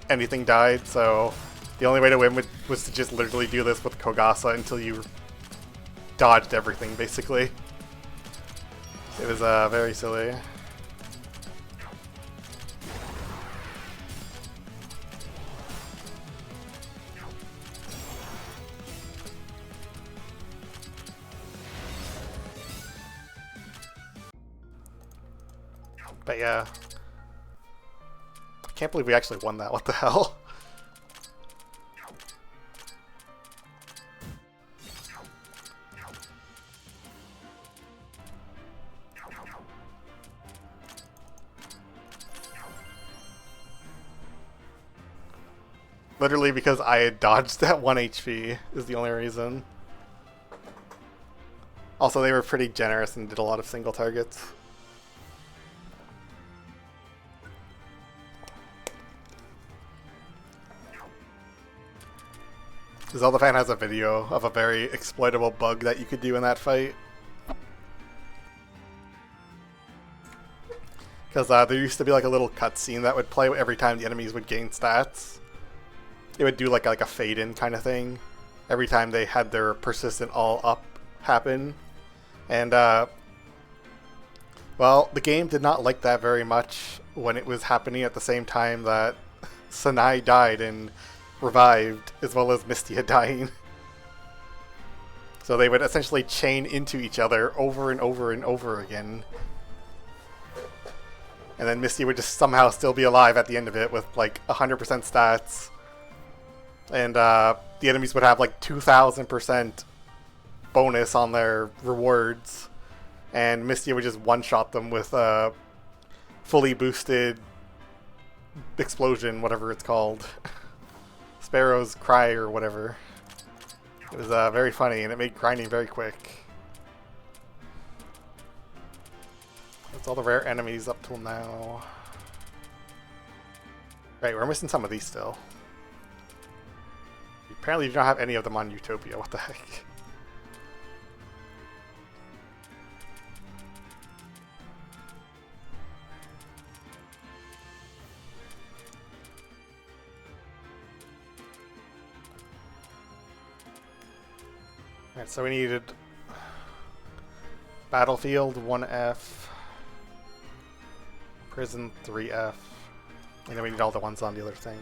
anything died, so the only way to win was to just literally do this with Kogasa until you dodged everything, basically. It was very silly. But yeah, I can't believe we actually won that. What the hell? Literally because I had dodged that 1 HP is the only reason. Also, they were pretty generous and did a lot of single targets. Zelda fan has a video of a very exploitable bug that you could do in that fight. Because there used to be like a little cutscene that would play every time the enemies would gain stats. It would do like a fade-in kind of thing every time they had their persistent all-up happen. And, well, the game did not like that very much when it was happening at the same time that Sanai died and revived, as well as Mistia dying. So they would essentially chain into each other over and over and over again. And then Misty would just somehow still be alive at the end of it with like 100% stats. And the enemies would have like 2000% bonus on their rewards. And Misty would just one-shot them with a fully boosted explosion, whatever it's called. Sparrow's Cry or whatever. It was very funny, and it made grinding very quick. That's all the rare enemies up till now. Right, we're missing some of these still. Apparently you don't have any of them on Utopia, what the heck? Alright, so we needed Battlefield 1F, Prison 3F, and then we need all the ones on the other thing.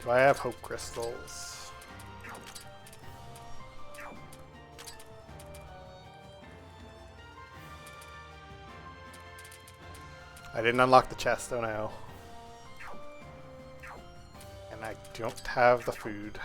Do I have Hope Crystals? I didn't unlock the chest, oh no. And I don't have the food.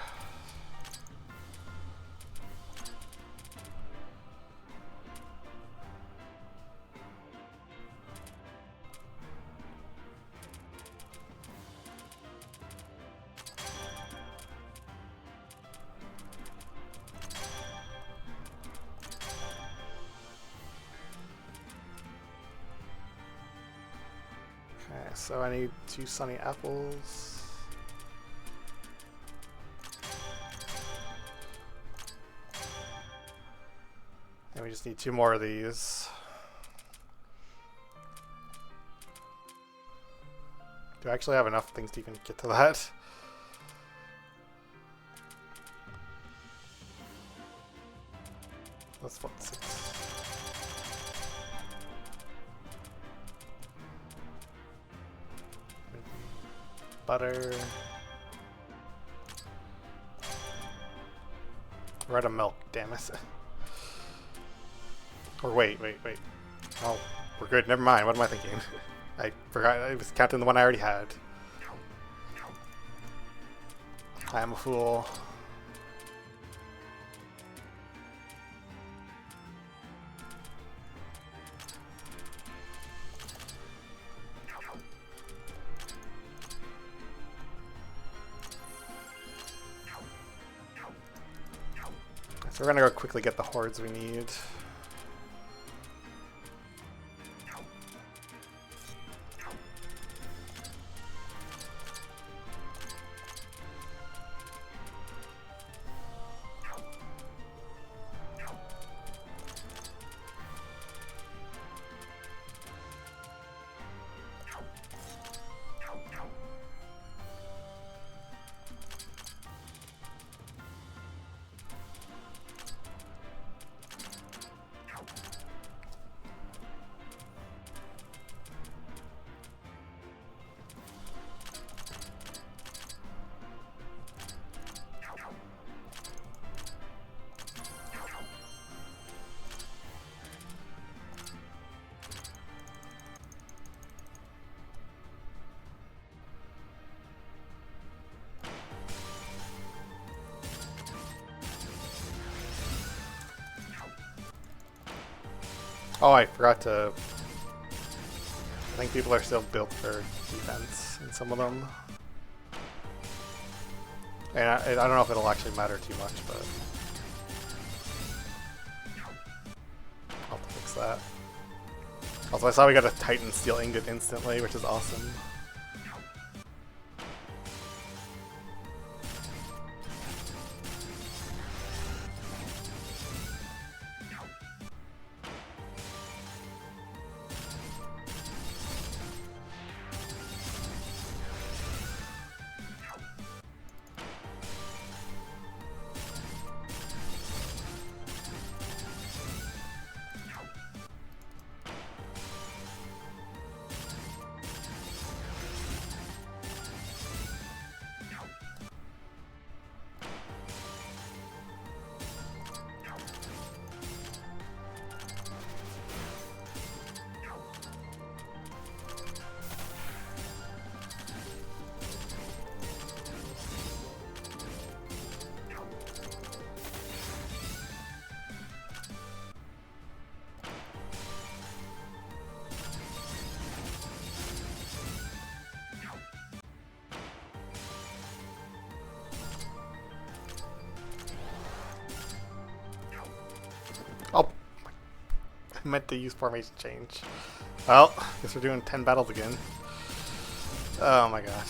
Okay, so I need 2 sunny apples. And we just need 2 more of these. Do I actually have enough things to even get to that? That's what, 6. Butter. We're out of milk, damn it. Or wait. Oh, we're good, never mind, what am I thinking? I forgot, I was counting the one I already had. I am a fool. So we're gonna go quickly get the hordes we need. Oh, I forgot to... I think people are still built for defense in some of them. And I don't know if it'll actually matter too much, but... I'll have to fix that. Also, I saw we got a Titan Steel Ingot instantly, which is awesome. Oh, I meant to use formation change. Well, guess we're doing 10 battles again. Oh my god.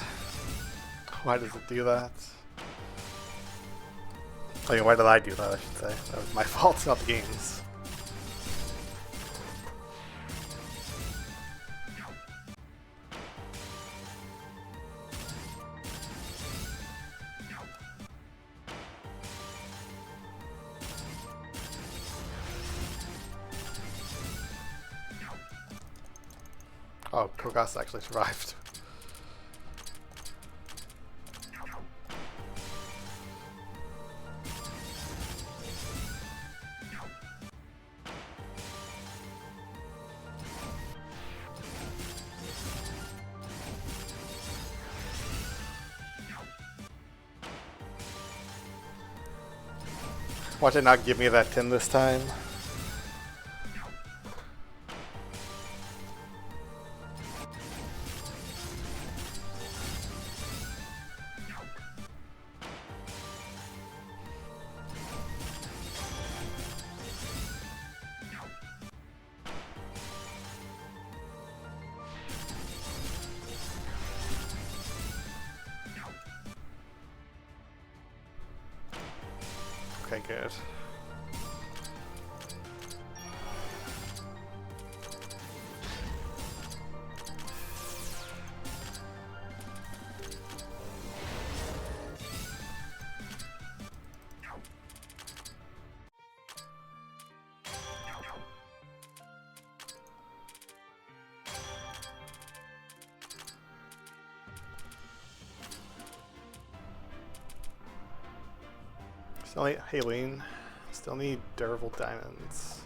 Why does it do that? I mean, why did I do that, I should say. That was my fault, not the game's. Oh, Kogas actually survived. Watch it not give me that 10 this time. Okay, good. Still need Haleen. Still need durable diamonds.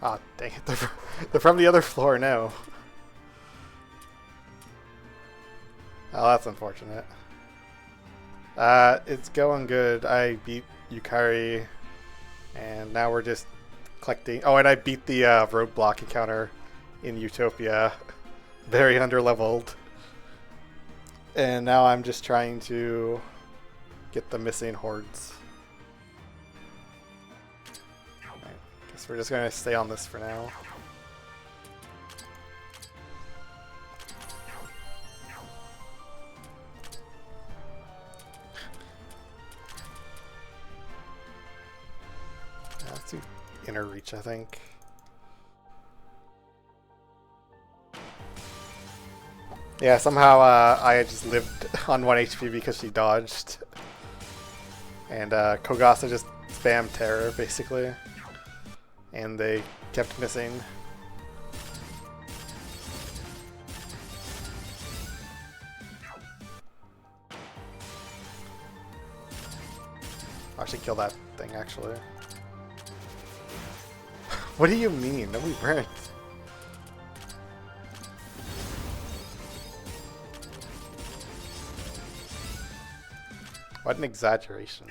Ah, dang it. They're from the other floor now. Oh, that's unfortunate. It's going good. I beat Yukari, and now we're just collecting. Oh, and I beat the roadblock encounter in Utopia. Very underleveled. And now I'm just trying to get the missing hordes. Right. Guess we're just going to stay on this for now. Inner reach, I think. Yeah, somehow I just lived on 1 HP because she dodged. And Kogasa just spammed terror, basically. And they kept missing. I should kill that thing, actually. What do you mean? Nobody burnt. What an exaggeration.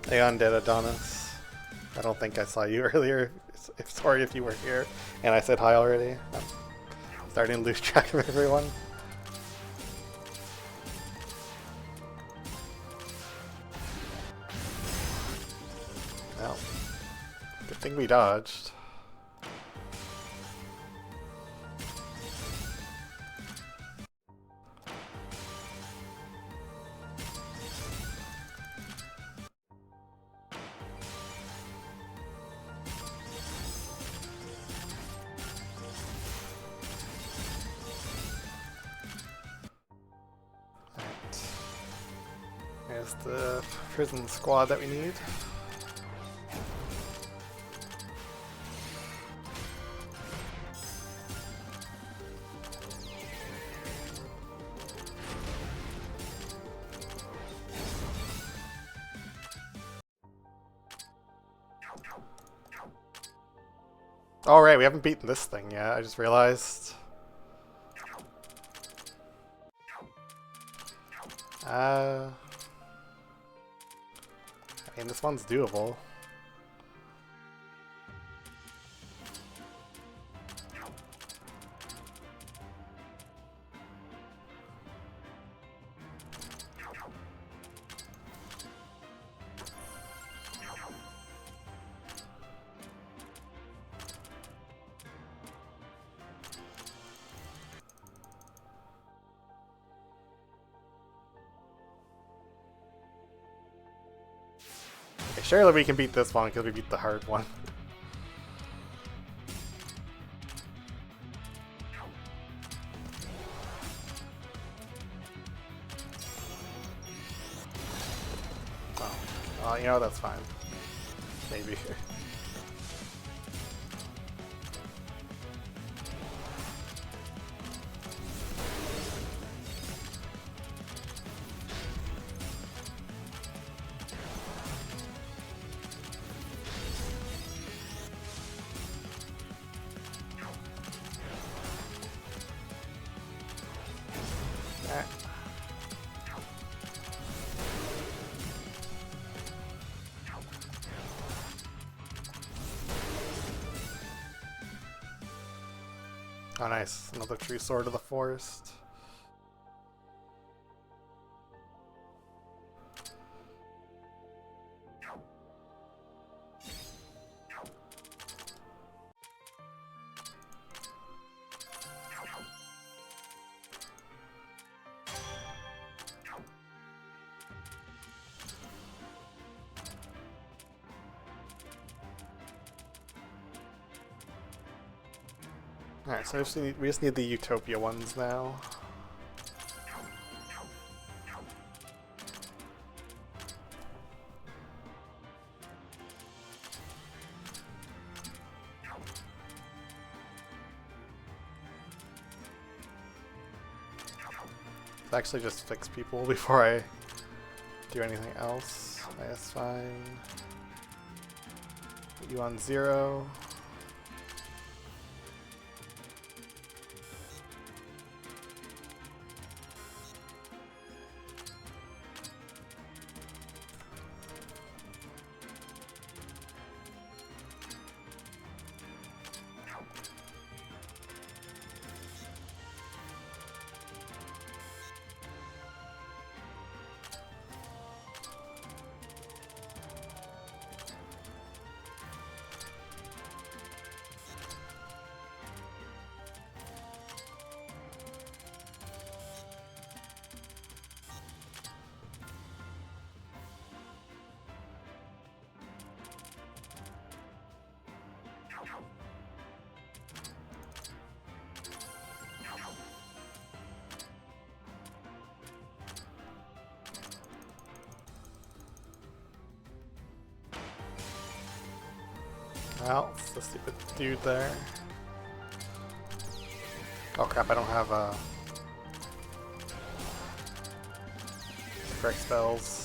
Hey, Undead Adonis. I don't think I saw you earlier. Sorry if you were here and I said hi already. I'm starting to lose track of everyone. Well, good thing we dodged. There's the prison squad that we need. Oh right, we haven't beaten this thing yet, I just realized. I mean, this one's doable. Surely we can beat this one because we beat the hard one. You know, that's fine. Maybe. Oh, nice. Another true sword of the forest. Alright, so we just need the Utopia ones now. Let's actually just fix people before I do anything else. That's fine. Put you on 0. Well, it's the stupid dude there. Oh crap, I don't have correct spells.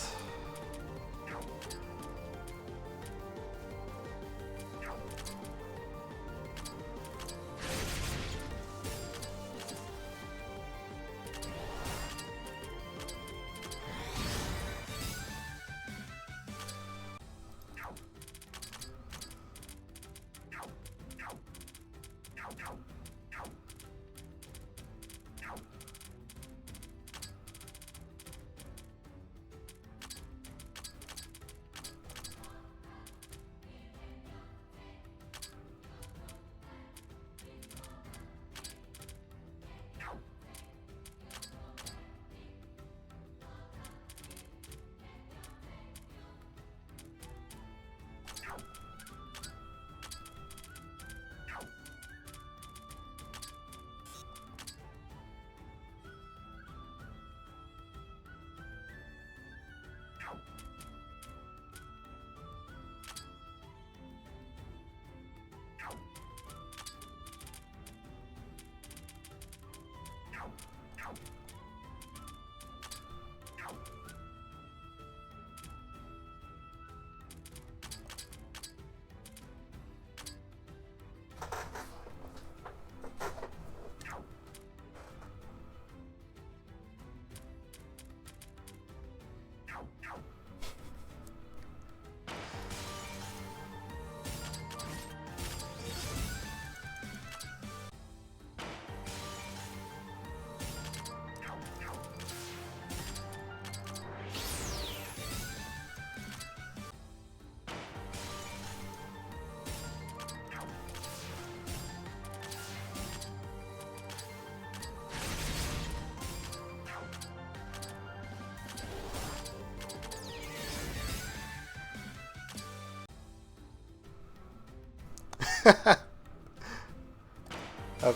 That's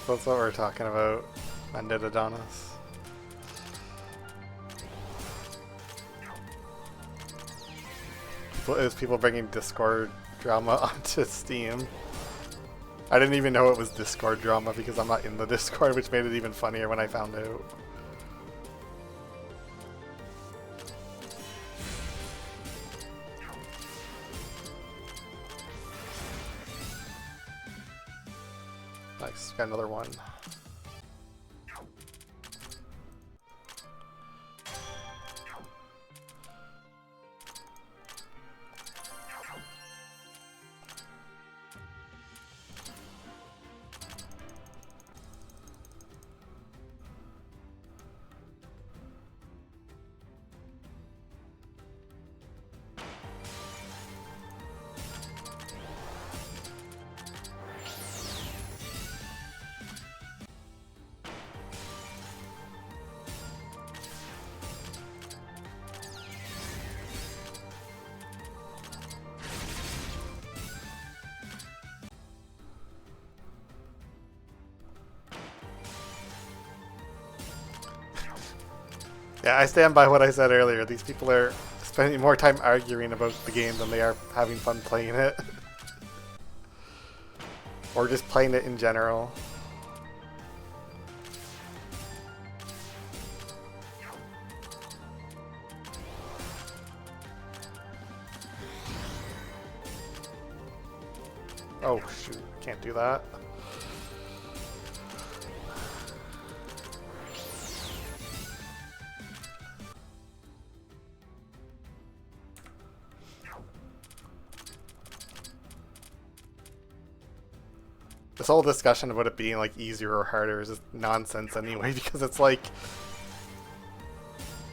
what we're talking about. Mended Adonis. It was people bringing Discord drama onto Steam. I didn't even know it was Discord drama because I'm not in the Discord, which made it even funnier when I found out. Nice, got another one. Yeah, I stand by what I said earlier. These people are spending more time arguing about the game than they are having fun playing it. Or just playing it in general. Oh shoot, can't do that. This whole discussion about it being like easier or harder is just nonsense anyway, because it's like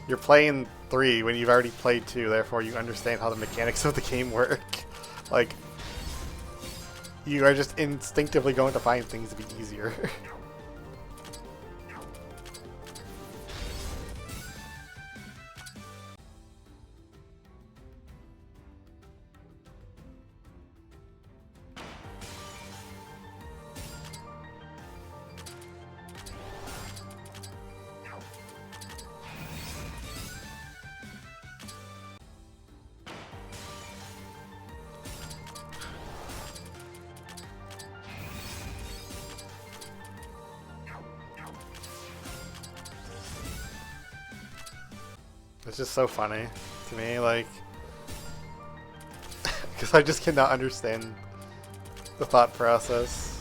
you're playing 3 when you've already played 2, therefore you understand how the mechanics of the game work. Like, you are just instinctively going to find things to be easier. It's just so funny to me, like, because I just cannot understand the thought process.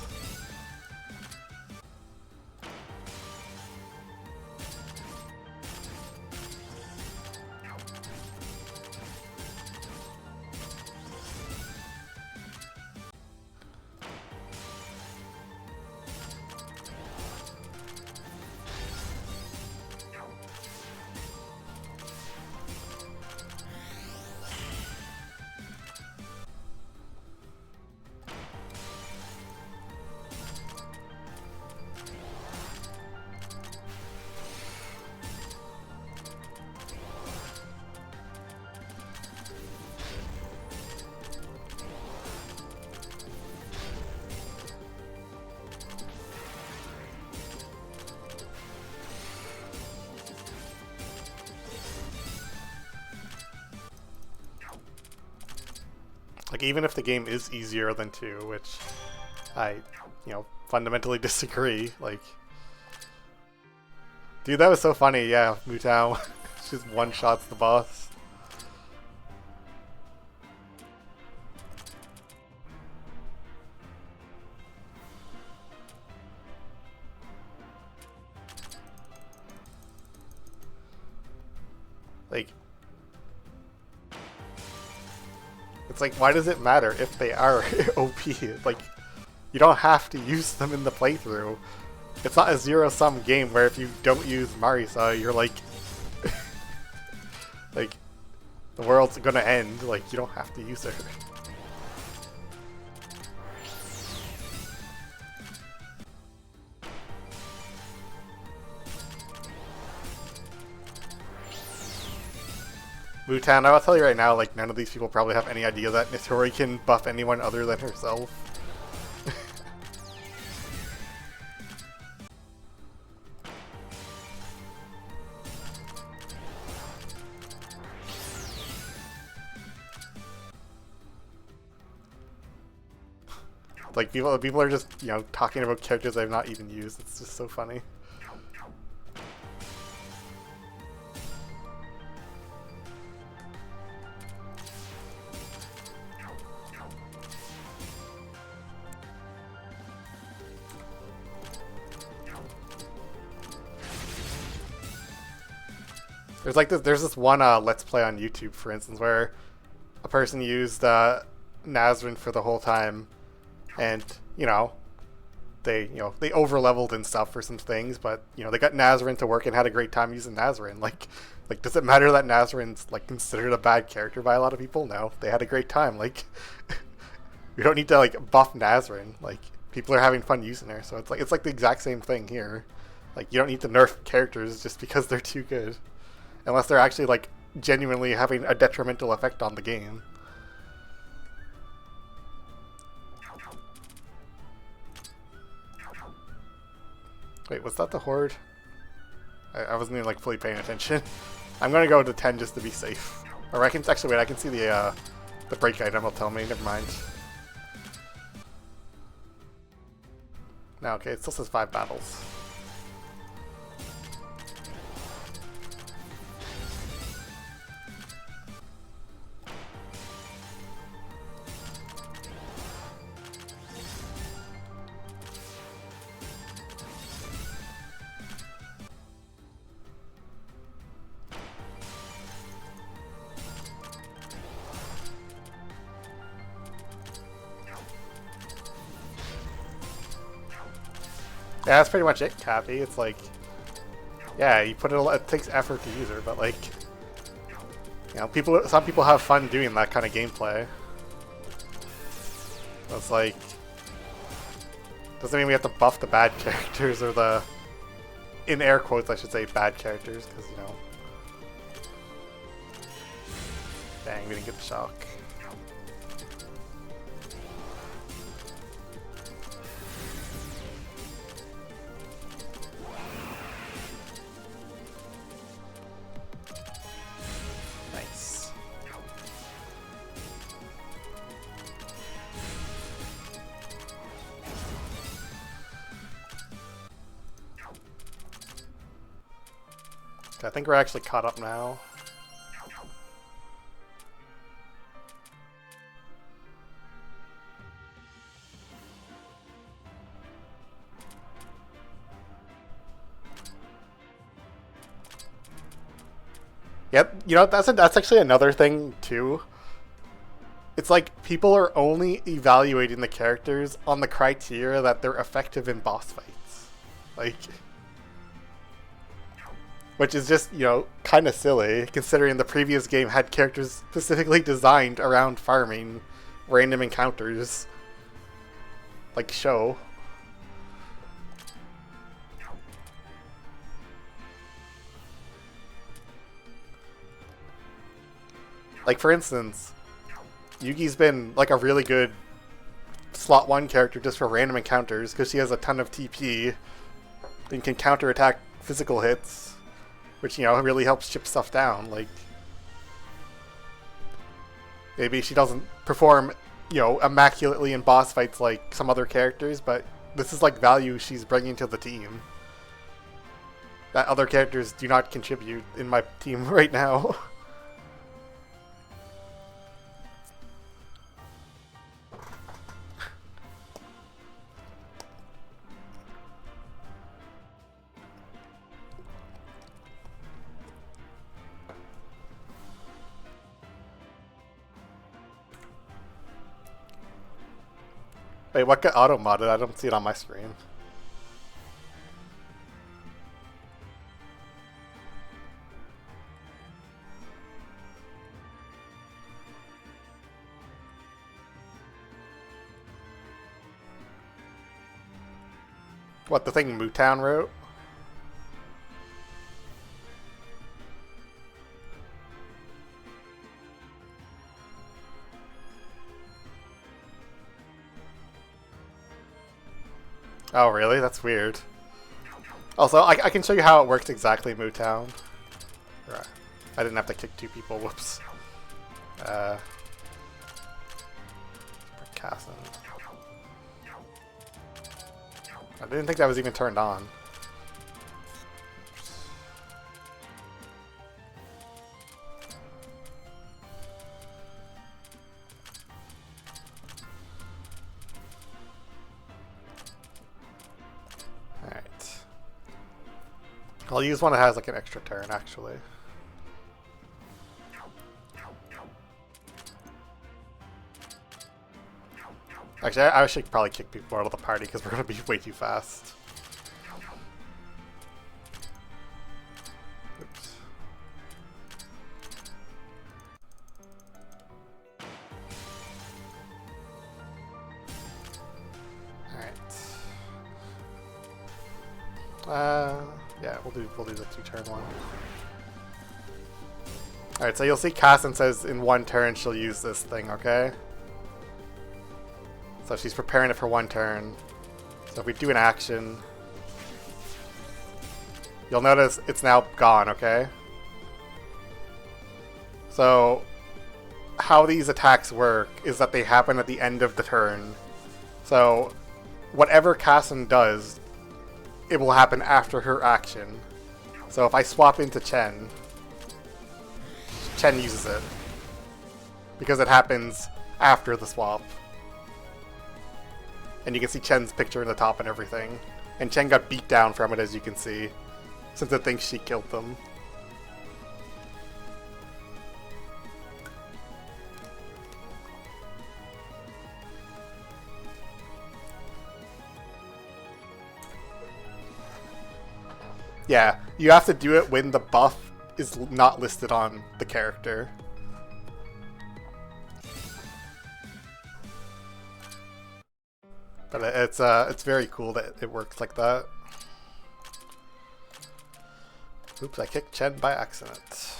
Like, even if the game is easier than 2, which I, fundamentally disagree, like... Dude, that was so funny, yeah, Mutao just one-shots the boss. Like... It's like, why does it matter if they are OP? Like, you don't have to use them in the playthrough. It's not a zero-sum game where if you don't use Marisa, you're like... like, the world's gonna end. Like, you don't have to use her. Wutan, I'll tell you right now, like, none of these people probably have any idea that Nitori can buff anyone other than herself. Like people are just, you know, talking about characters I've not even used. It's just so funny. There's like there's this one Let's Play on YouTube, for instance, where a person used Nazrin for the whole time, and they over leveled and stuff for some things, but they got Nazrin to work and had a great time using Nazrin. Like does it matter that Nazrin's like considered a bad character by a lot of people? No, they had a great time. Like we don't need to like buff Nazrin. Like people are having fun using her, so it's like the exact same thing here. Like you don't need to nerf characters just because they're too good. Unless they're actually, like, genuinely having a detrimental effect on the game. Wait, was that the Horde? I wasn't even, like, fully paying attention. I'm gonna go to 10 just to be safe. Or I can, actually, wait, I can see the break item will tell me, never mind. No, okay, it still says 5 battles. Yeah, that's pretty much it, Cappy. It's like, yeah, you put it takes effort to use her, but like, some people have fun doing that kind of gameplay. So it's like, doesn't mean we have to buff the bad characters or the, in air quotes, I should say, bad characters, because dang, we didn't get the shock. I think we're actually caught up now. Yep, that's actually another thing too. It's like people are only evaluating the characters on the criteria that they're effective in boss fights. Like, which is just, kind of silly, considering the previous game had characters specifically designed around farming random encounters. Like Show. Like, for instance, Yugi's been, like, a really good slot 1 character just for random encounters, because she has a ton of TP and can counterattack physical hits. Which, really helps chip stuff down. Like, maybe she doesn't perform, immaculately in boss fights like some other characters, but this is, like, value she's bringing to the team that other characters do not contribute in my team right now. Wait, what got auto-modded? I don't see it on my screen. What, the thing Mootown wrote? Oh, really? That's weird. Also, I can show you how it works exactly, Mootown. Right. I didn't have to kick 2 people. Whoops. Casson. I didn't think that was even turned on. Alright. I'll use one that has like an extra turn, actually. Actually, I should probably kick people out of the party because we're going to be way too fast. Oops. Alright. Yeah, we'll do the 2-turn one. Alright, so you'll see Cassin says in 1 turn she'll use this thing, okay? So she's preparing it for 1 turn. So if we do an action, you'll notice it's now gone, okay? So how these attacks work is that they happen at the end of the turn. So whatever Cassin does, it will happen after her action. So if I swap into Chen uses it. Because it happens after the swap. And you can see Chen's picture in the top and everything. And Chen got beat down from it, as you can see, since it thinks she killed them. Yeah, you have to do it when the buff is not listed on the character. But it's very cool that it works like that. Oops, I kicked Chen by accident.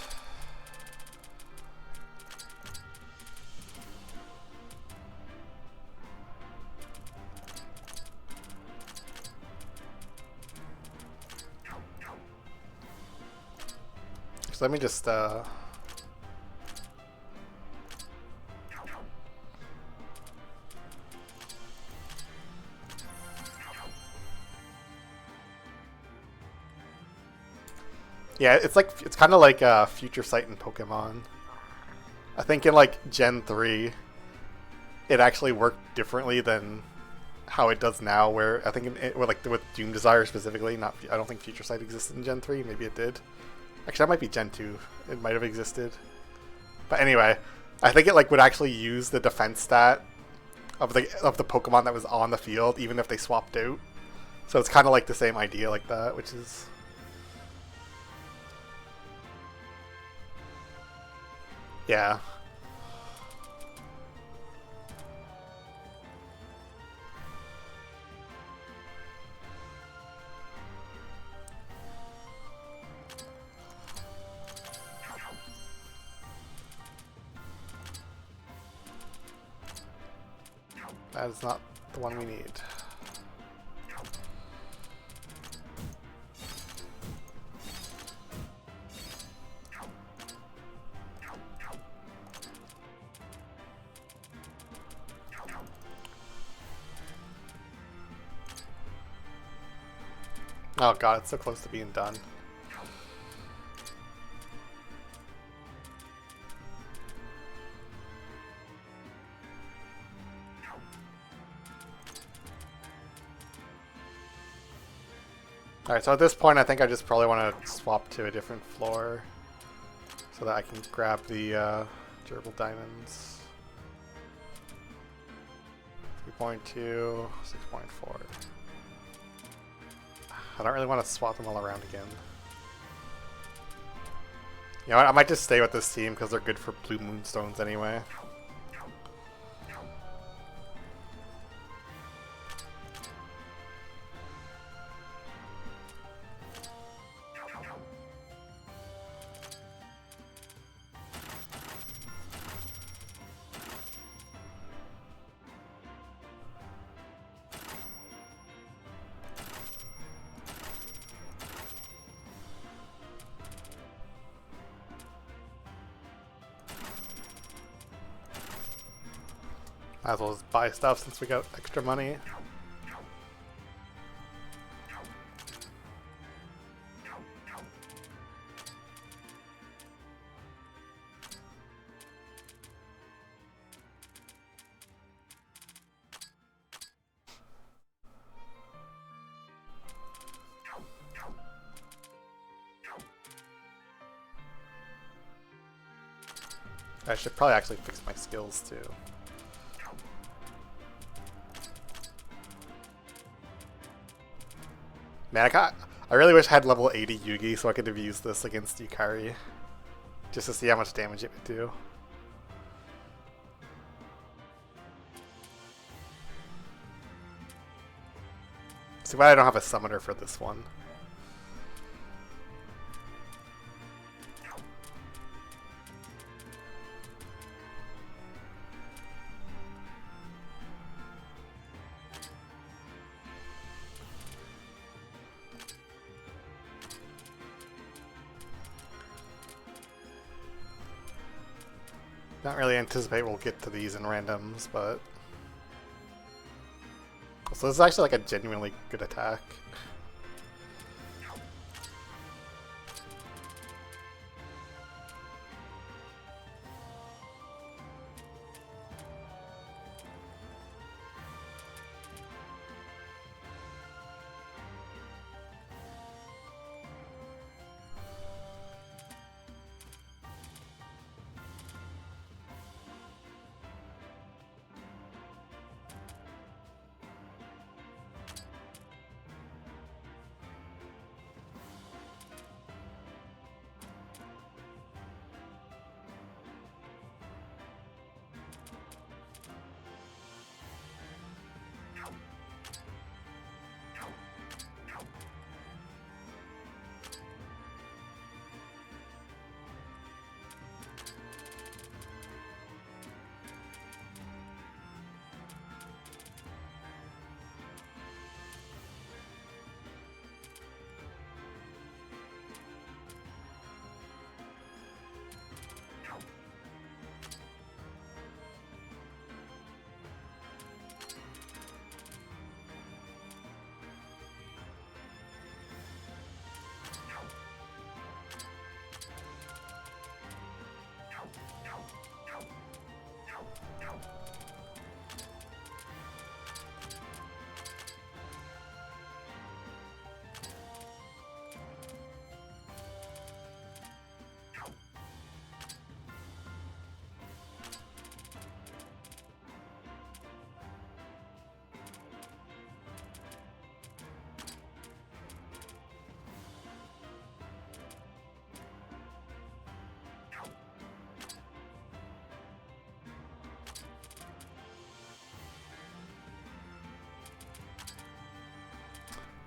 So let me just yeah, it's kind of like Future Sight in Pokemon. I think in like Gen 3, it actually worked differently than how it does now. Where I think with Doom Desire specifically, I don't think Future Sight existed in Gen 3. Maybe it did. Actually, that might be Gen 2. It might have existed. But anyway, I think it would actually use the defense stat of the Pokemon that was on the field, even if they swapped out. So it's kind of like the same idea like that, which is. Yeah. That is not the one we need. Oh god, it's so close to being done. Alright, so at this point I think I just probably want to swap to a different floor so that I can grab the durable diamonds. 3.2, 6.4. I don't really want to swap them all around again. You know what, I might just stay with this team because they're good for blue moonstones anyway. Might as well just buy stuff since we got extra money. I should probably actually fix my skills too. Man, I really wish I had level 80 Yugi so I could have used this against Yukari. Just to see how much damage it would do. See why I don't have a summoner for this one. Don't really anticipate we'll get to these in randoms, but... So this is actually like a genuinely good attack.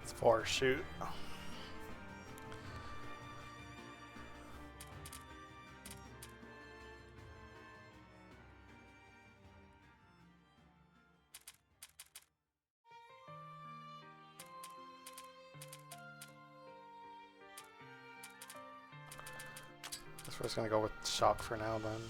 It's 4, shoot. Guess we're just gonna go with shock for now then.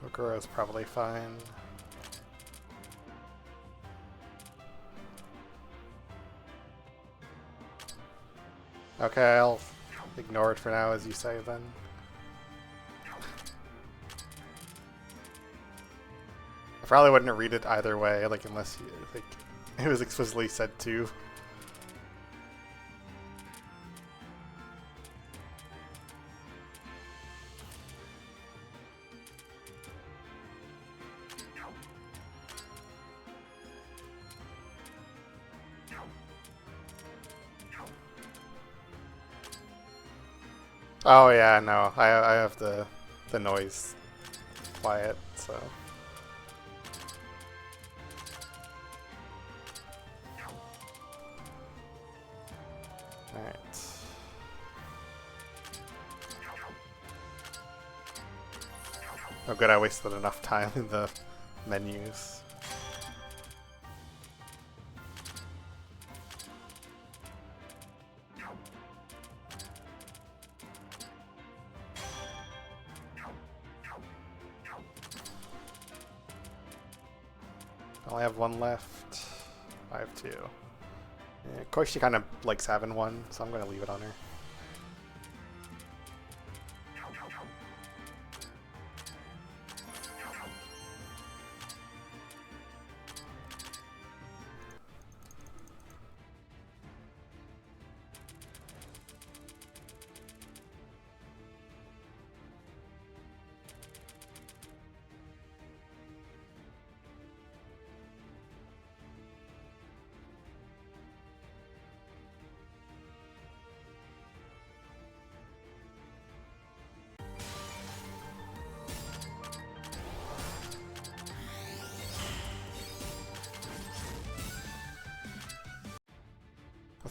Okuro's probably fine. Okay, I'll ignore it for now, as you say then. I probably wouldn't read it either way, like unless you, like, it was explicitly said to. Oh yeah, no, I have the noise quiet, so. Alright. Oh good, I wasted enough time in the menus. I only have one left. I have 2. Yeah, of course she kind of likes having one, so I'm going to leave it on her.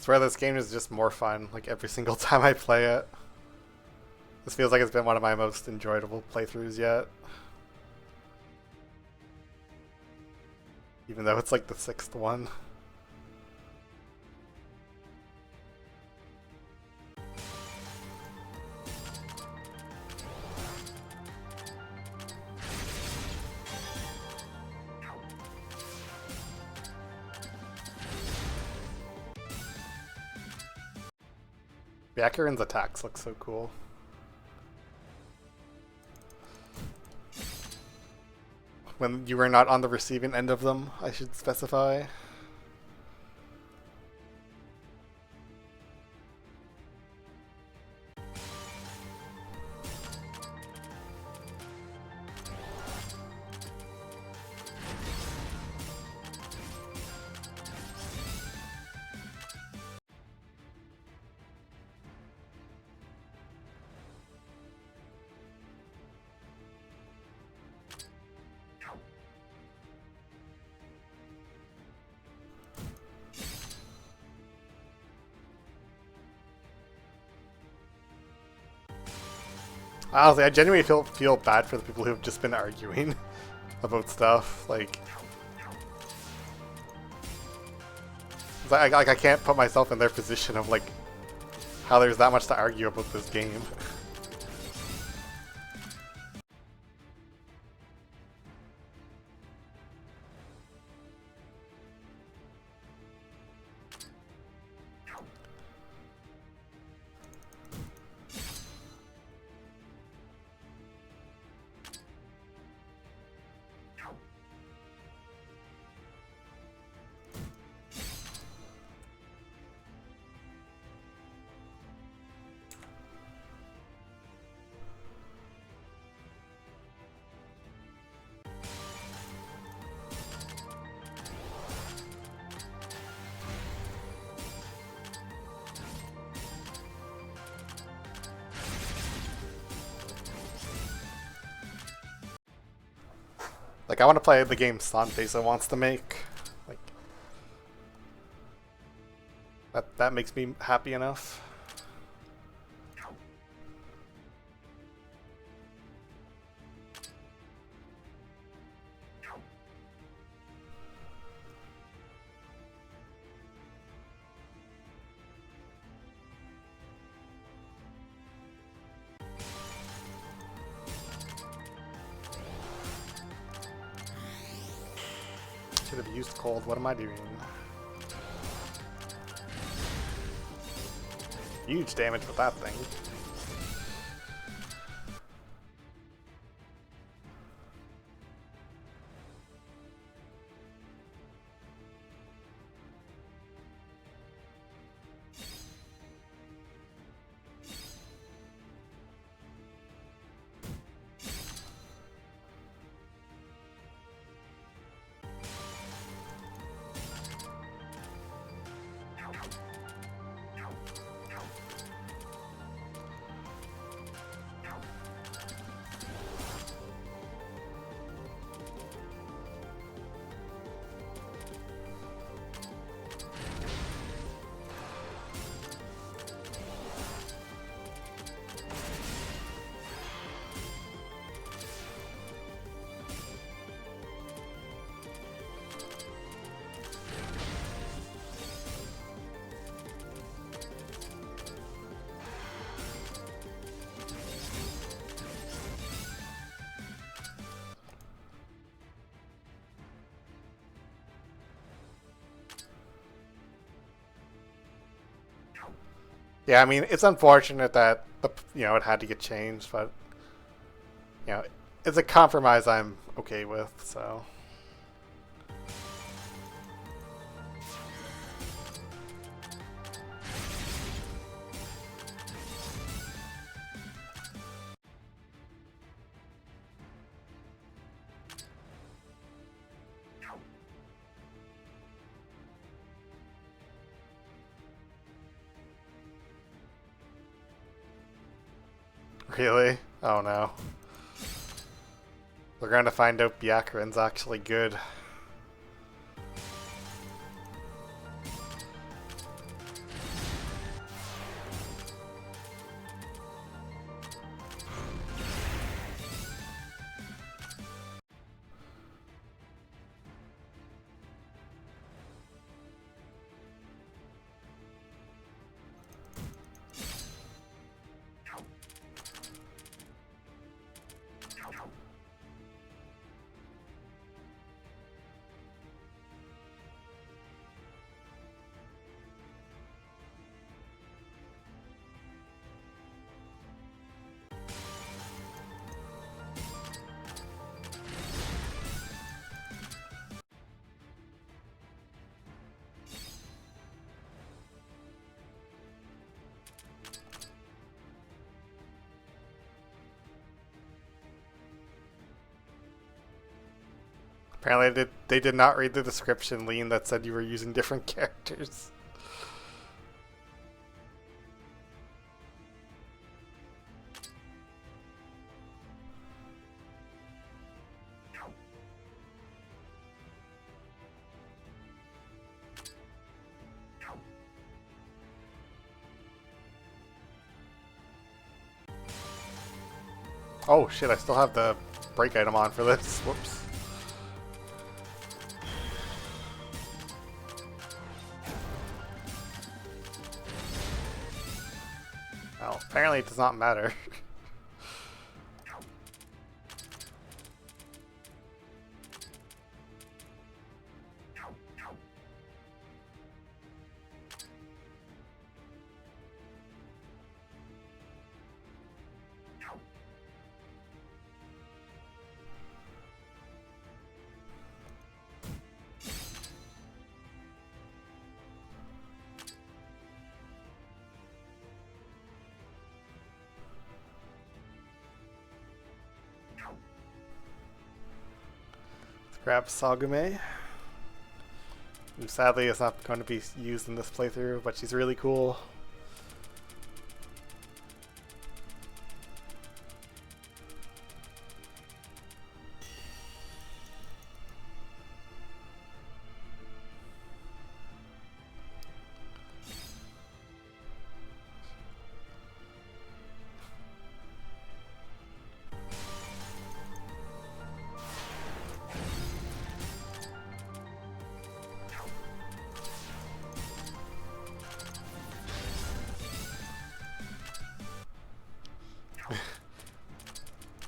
swear this game is just more fun, like, every single time I play it. This feels like it's been one of my most enjoyable playthroughs yet. Even though it's like the 6th one. Yakurin's attacks look so cool. When you were not on the receiving end of them, I should specify. Honestly, I genuinely feel bad for the people who have just been arguing about stuff. Like I can't put myself in their position of like how there's that much to argue about this game. Like, I want to play the game Sanfesa wants to make. Like, that makes me happy enough. Should have used cold. What am I doing? Huge damage with that thing. Yeah, I mean, it's unfortunate that it had to get changed, but it's a compromise I'm okay with. So. Really? Oh no. We're going to find out Byakurin's actually good. Apparently they did not read the description, Lean, that said you were using different characters. Oh shit, I still have the break item on for this. Whoops. Well, apparently it does not matter. Grab Sagume, who sadly is not going to be used in this playthrough, but she's really cool.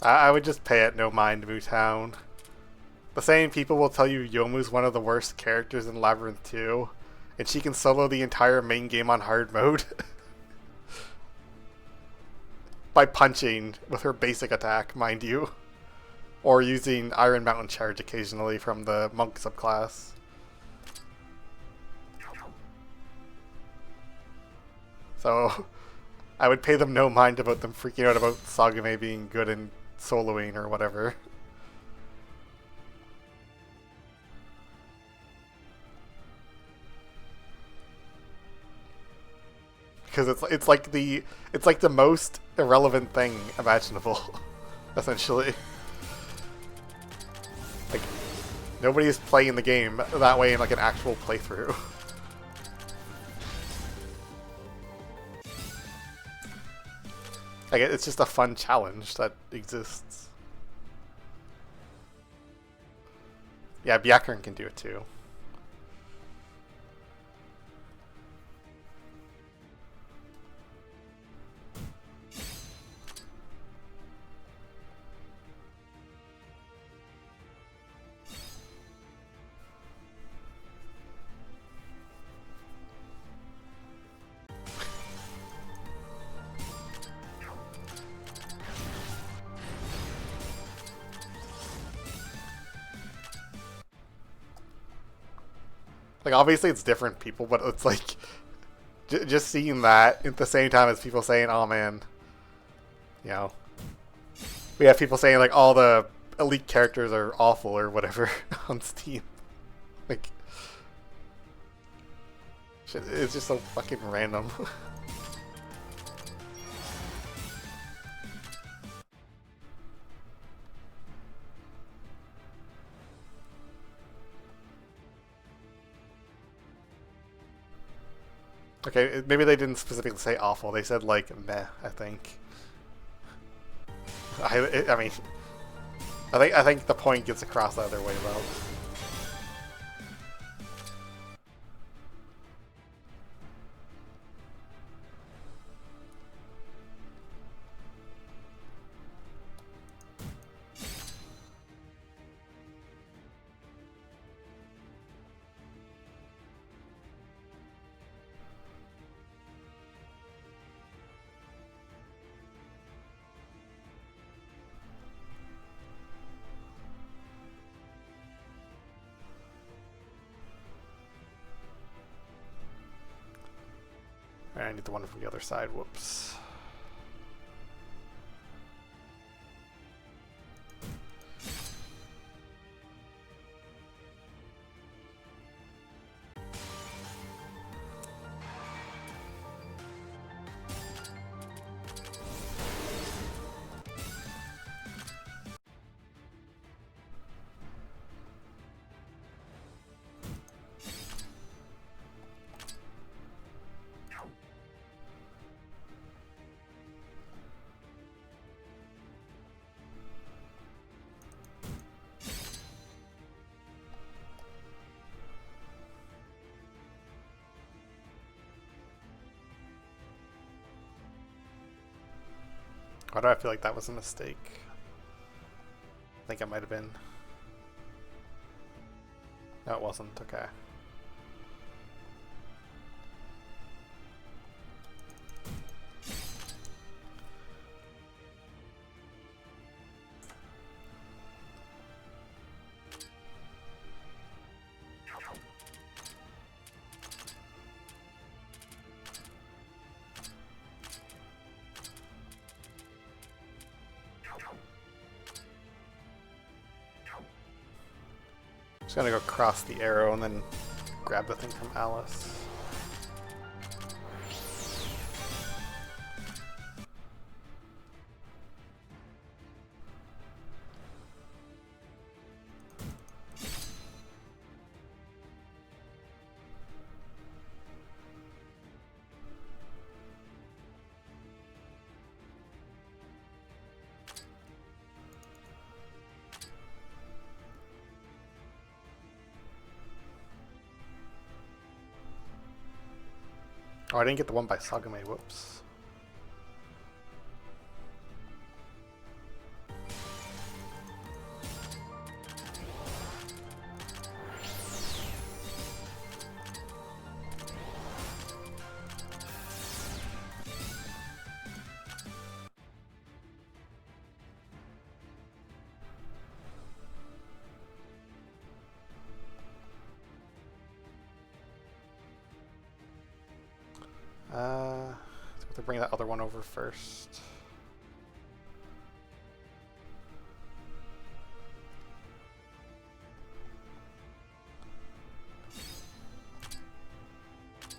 I would just pay it no mind, Mootown. The same people will tell you Yomu's one of the worst characters in Labyrinth 2, and she can solo the entire main game on hard mode by punching with her basic attack, mind you, or using Iron Mountain Charge occasionally from the Monk subclass. So I would pay them no mind about them freaking out about Sagume being good in soloing or whatever. Because it's like the most irrelevant thing imaginable, essentially. Like nobody is playing the game that way in like an actual playthrough. Like it's just a fun challenge that exists. Yeah, Byakuren can do it too. Like, obviously it's different people, but it's like, just seeing that at the same time as people saying, oh man, you know, we have people saying like all the elite characters are awful or whatever on Steam. Like, shit, it's just so fucking random. Okay, maybe they didn't specifically say awful. They said like meh, I think. I mean, I think the point gets across the other way though. I need the one from the other side. Whoops. Why do I feel like that was a mistake? I think it might have been. No, it wasn't. Okay. Just gonna go cross the arrow and then grab the thing from Alice. Oh, I didn't get the one by Sagame, whoops. Let's have to bring that other one over first.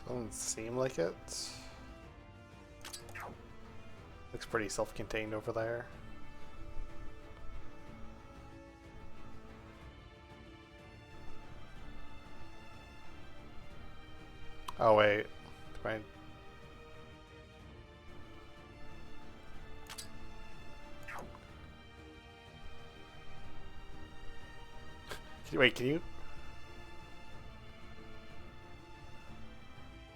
Doesn't seem like it. Looks pretty self-contained over there. Oh wait, do wait, can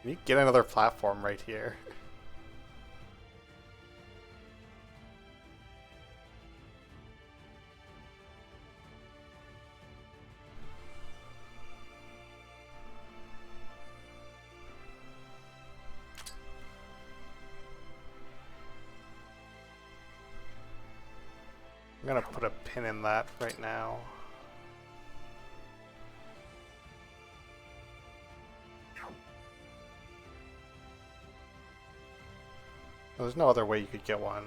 you get another platform right here? I'm gonna put a pin in that right now. There's no other way you could get one.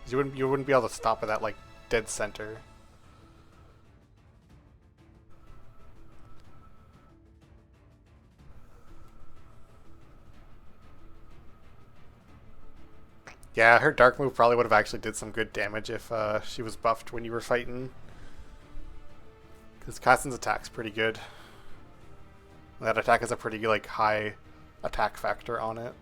You wouldn't be able to stop at that like dead center. Yeah, her dark move probably would have actually did some good damage if she was buffed when you were fighting. Because Kassen's attack's pretty good. And that attack has a pretty like high attack factor on it.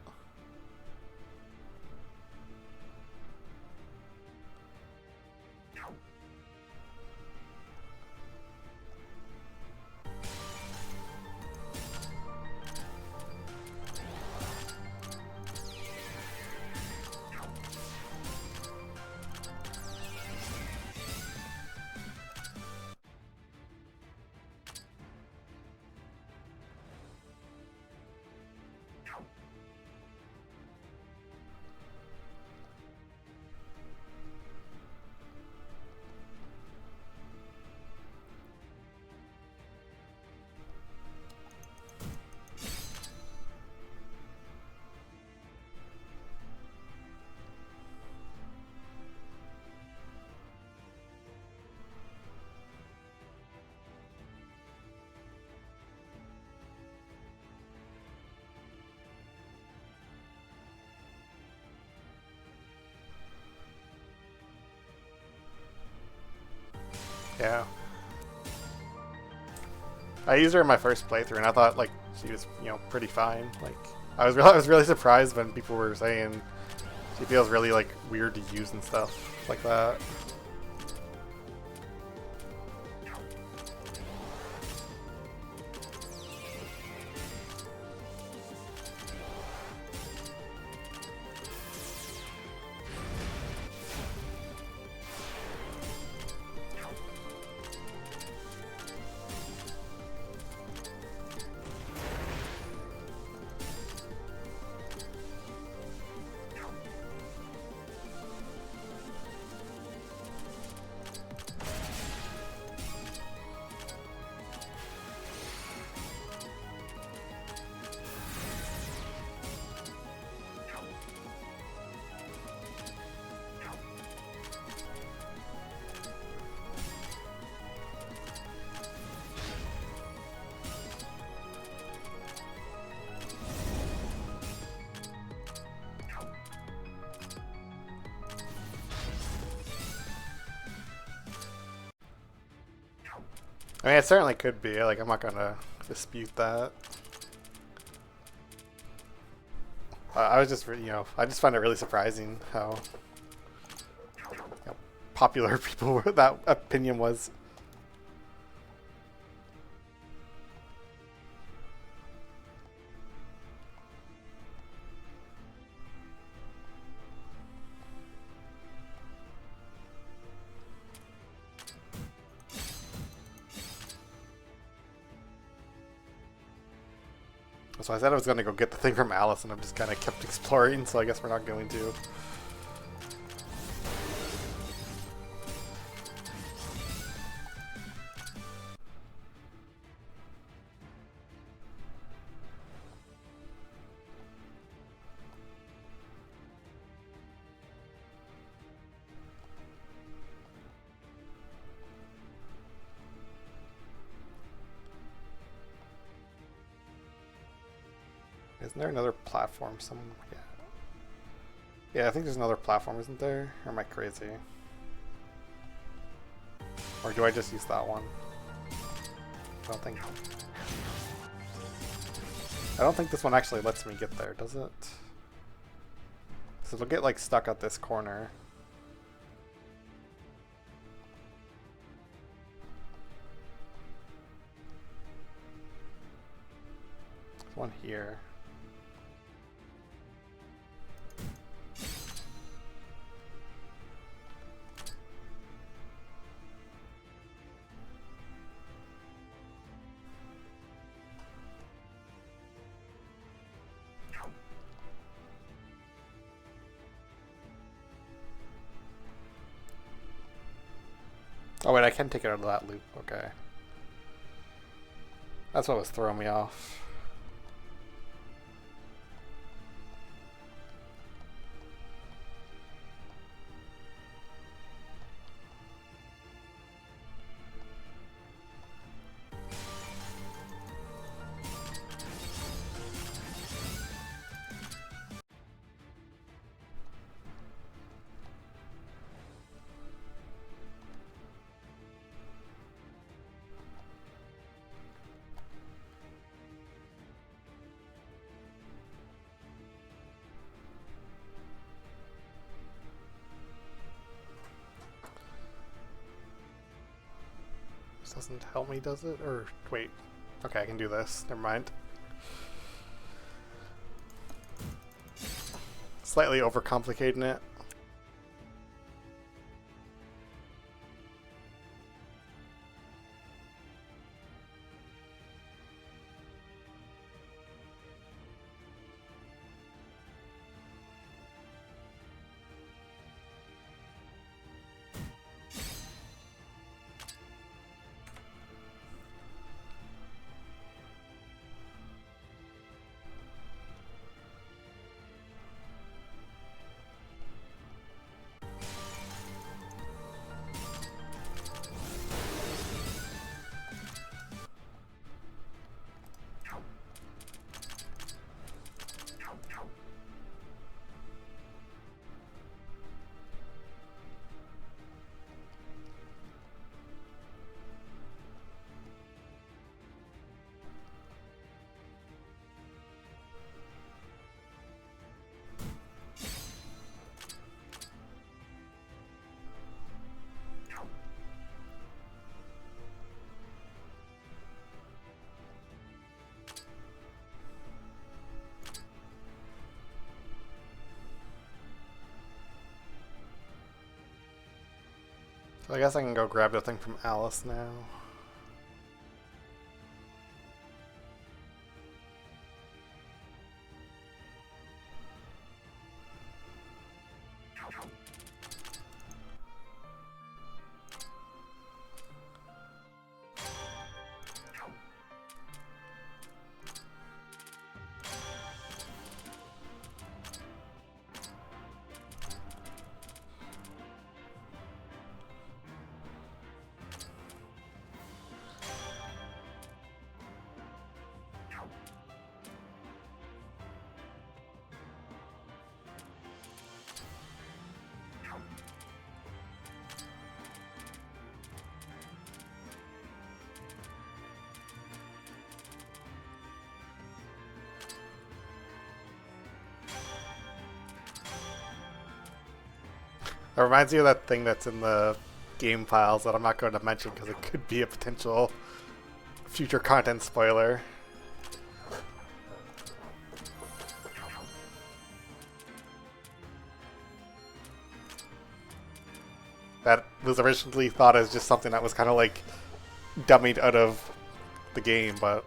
Yeah. I used her in my first playthrough, and I thought like she was, pretty fine. Like I was really surprised when people were saying she feels really like weird to use and stuff like that. I mean, it certainly could be. Like, I'm not gonna dispute that. I was just, I just find it really surprising how popular people were, that opinion was. So I said I was going to go get the thing from Alice, and I've just kind of kept exploring, so I guess we're not going to. Isn't there another platform somewhere? Yeah. Yeah, I think there's another platform, isn't there? Or am I crazy? Or do I just use that one? I don't think this one actually lets me get there, does it? So it'll get like stuck at this corner. There's one here. Oh wait, I can take it out of that loop, okay. That's what was throwing me off. Doesn't help me, does it? Or wait. Okay, I can do this. Never mind. Slightly overcomplicating it. So I guess I can go grab the thing from Alice now. It reminds me of that thing that's in the game files that I'm not going to mention because it could be a potential future content spoiler. That was originally thought as just something that was kind of like dummied out of the game, but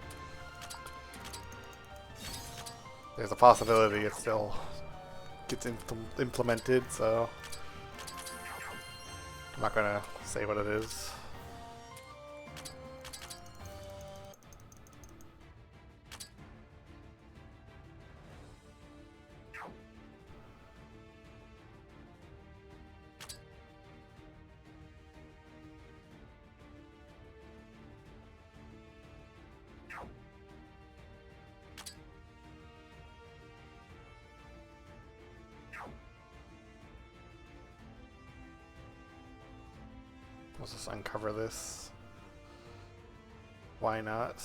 there's a possibility it still gets implemented, so I'm not gonna say what it is. Let's just uncover this. Why not?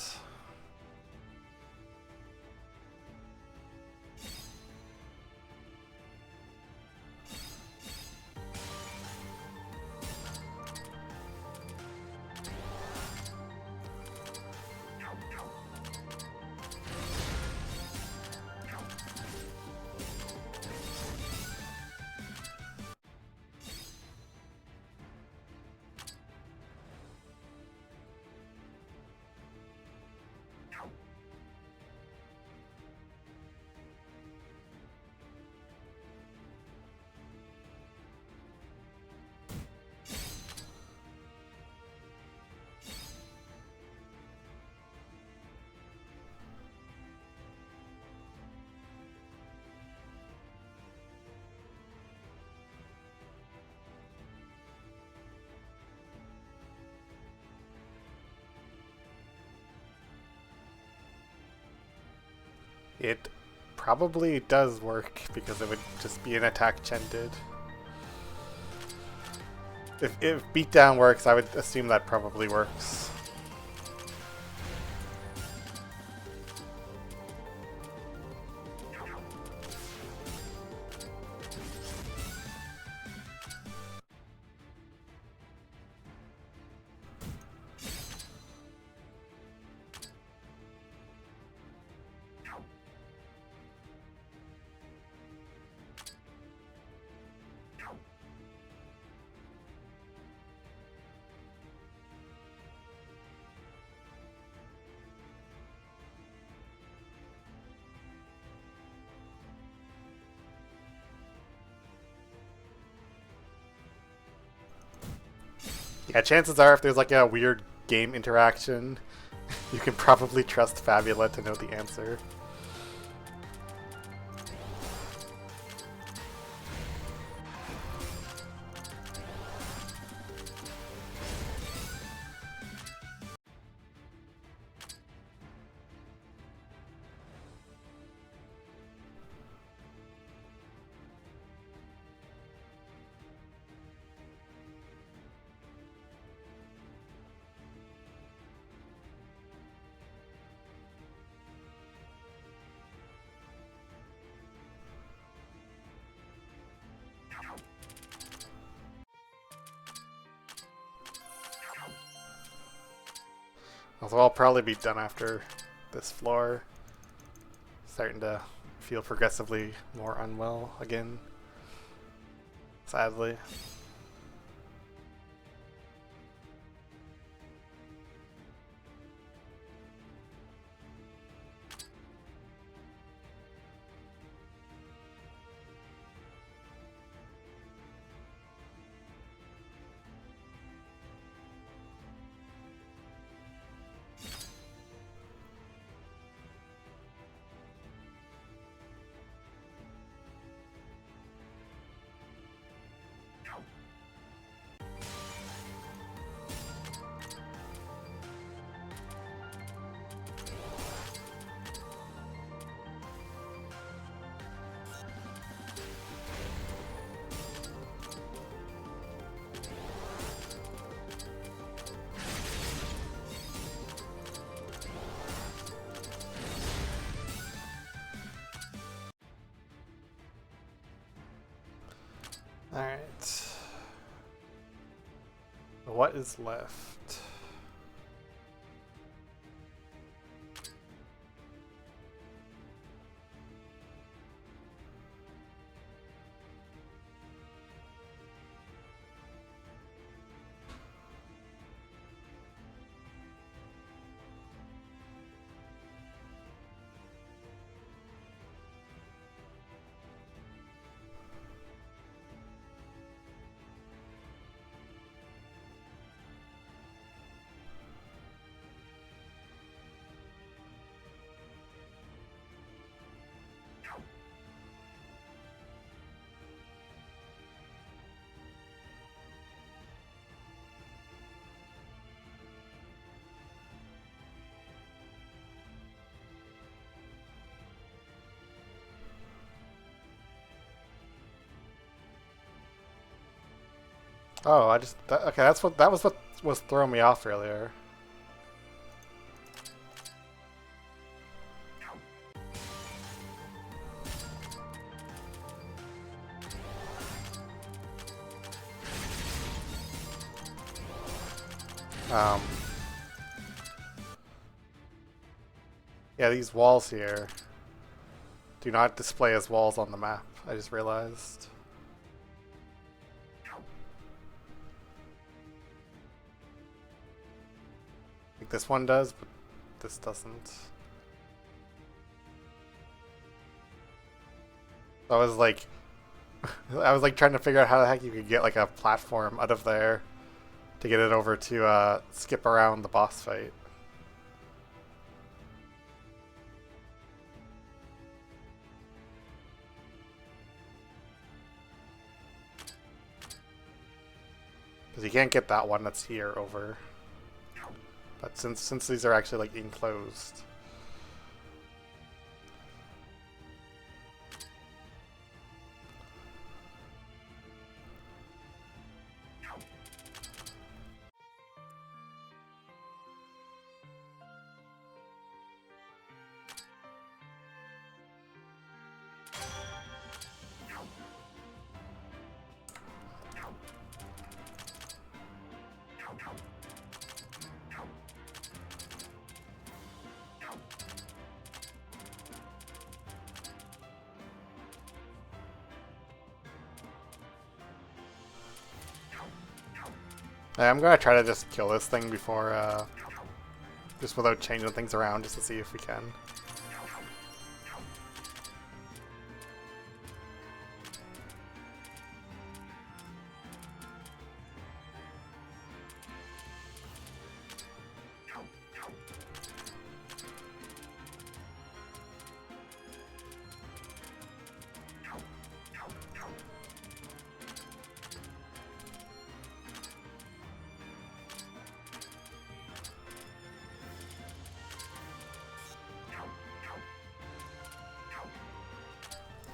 It probably does work because it would just be an attack chanted. If beatdown works, I would assume that probably works. Yeah, chances are if there's like a weird game interaction, you can probably trust Fabula to know the answer. So I'll probably be done after this floor. Starting to feel progressively more unwell again, sadly. what is left? Oh, okay. That was what was throwing me off earlier. Yeah, these walls here do not display as walls on the map. I just realized. I think this one does, but this doesn't. I was like trying to figure out how the heck you could get like a platform out of there to get it over to skip around the boss fight. Because you can't get that one that's here over. But since these are actually like enclosed. I'm gonna try to just kill this thing before, just without changing things around, just to see if we can.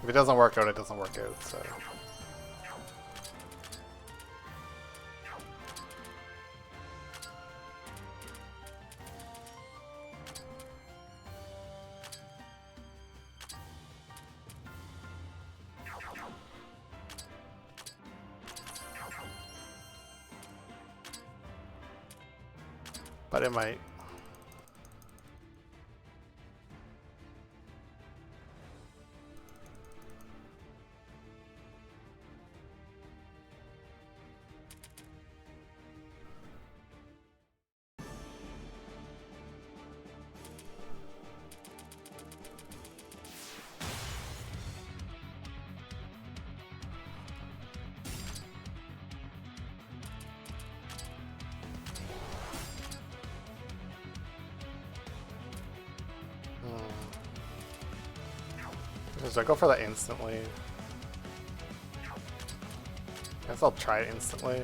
If it doesn't work out, it doesn't work out, so... But it might. Should I go for that instantly? Guess I'll try it instantly.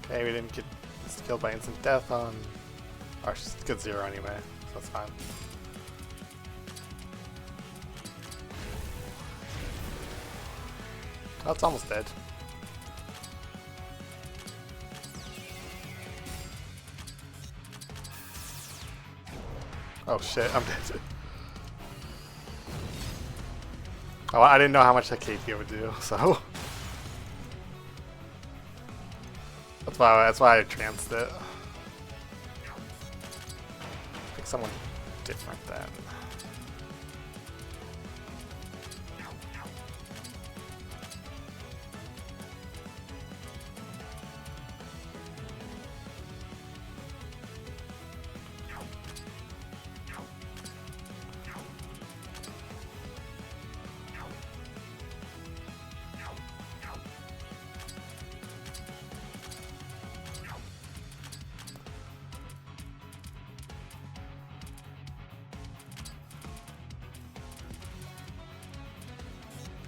Okay, we didn't get killed by instant death on... Or she's good 0 anyway, so that's fine. Oh, it's almost dead. Oh shit, I'm dead. Oh, I didn't know how much that KP would do, so that's why I tranced it. Pick someone different then.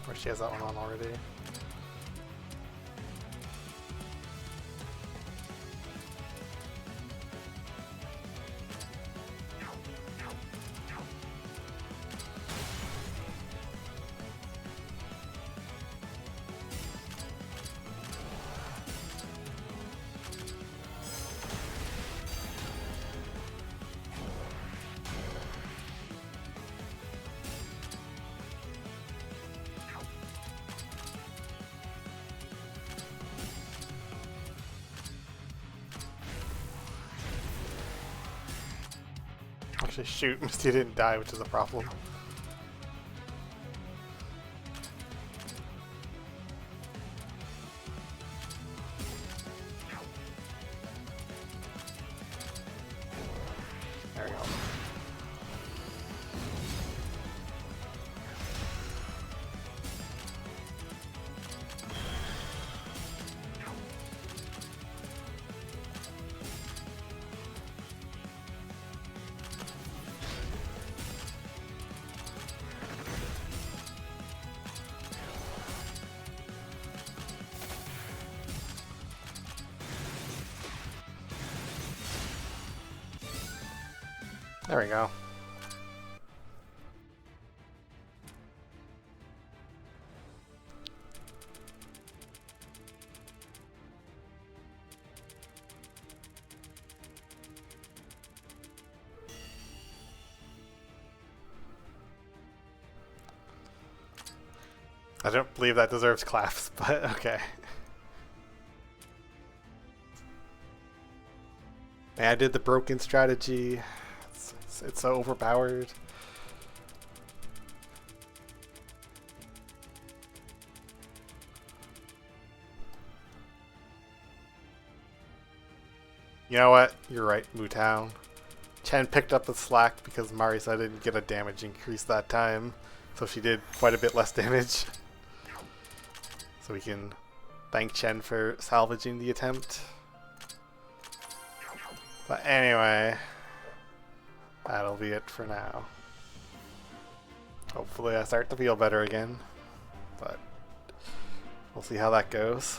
Or she has that one on already. Actually, shoot, Misty didn't die, which is a problem. There we go. There we go. I don't believe that deserves claps, but okay. I did the broken strategy. It's so overpowered. You know what? You're right, Mootown. Chen picked up the slack because Marisa didn't get a damage increase that time, so she did quite a bit less damage. So we can thank Chen for salvaging the attempt. But anyway, that'll be it for now. Hopefully I start to feel better again, but we'll see how that goes.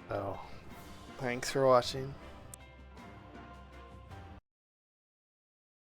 So, thanks for watching.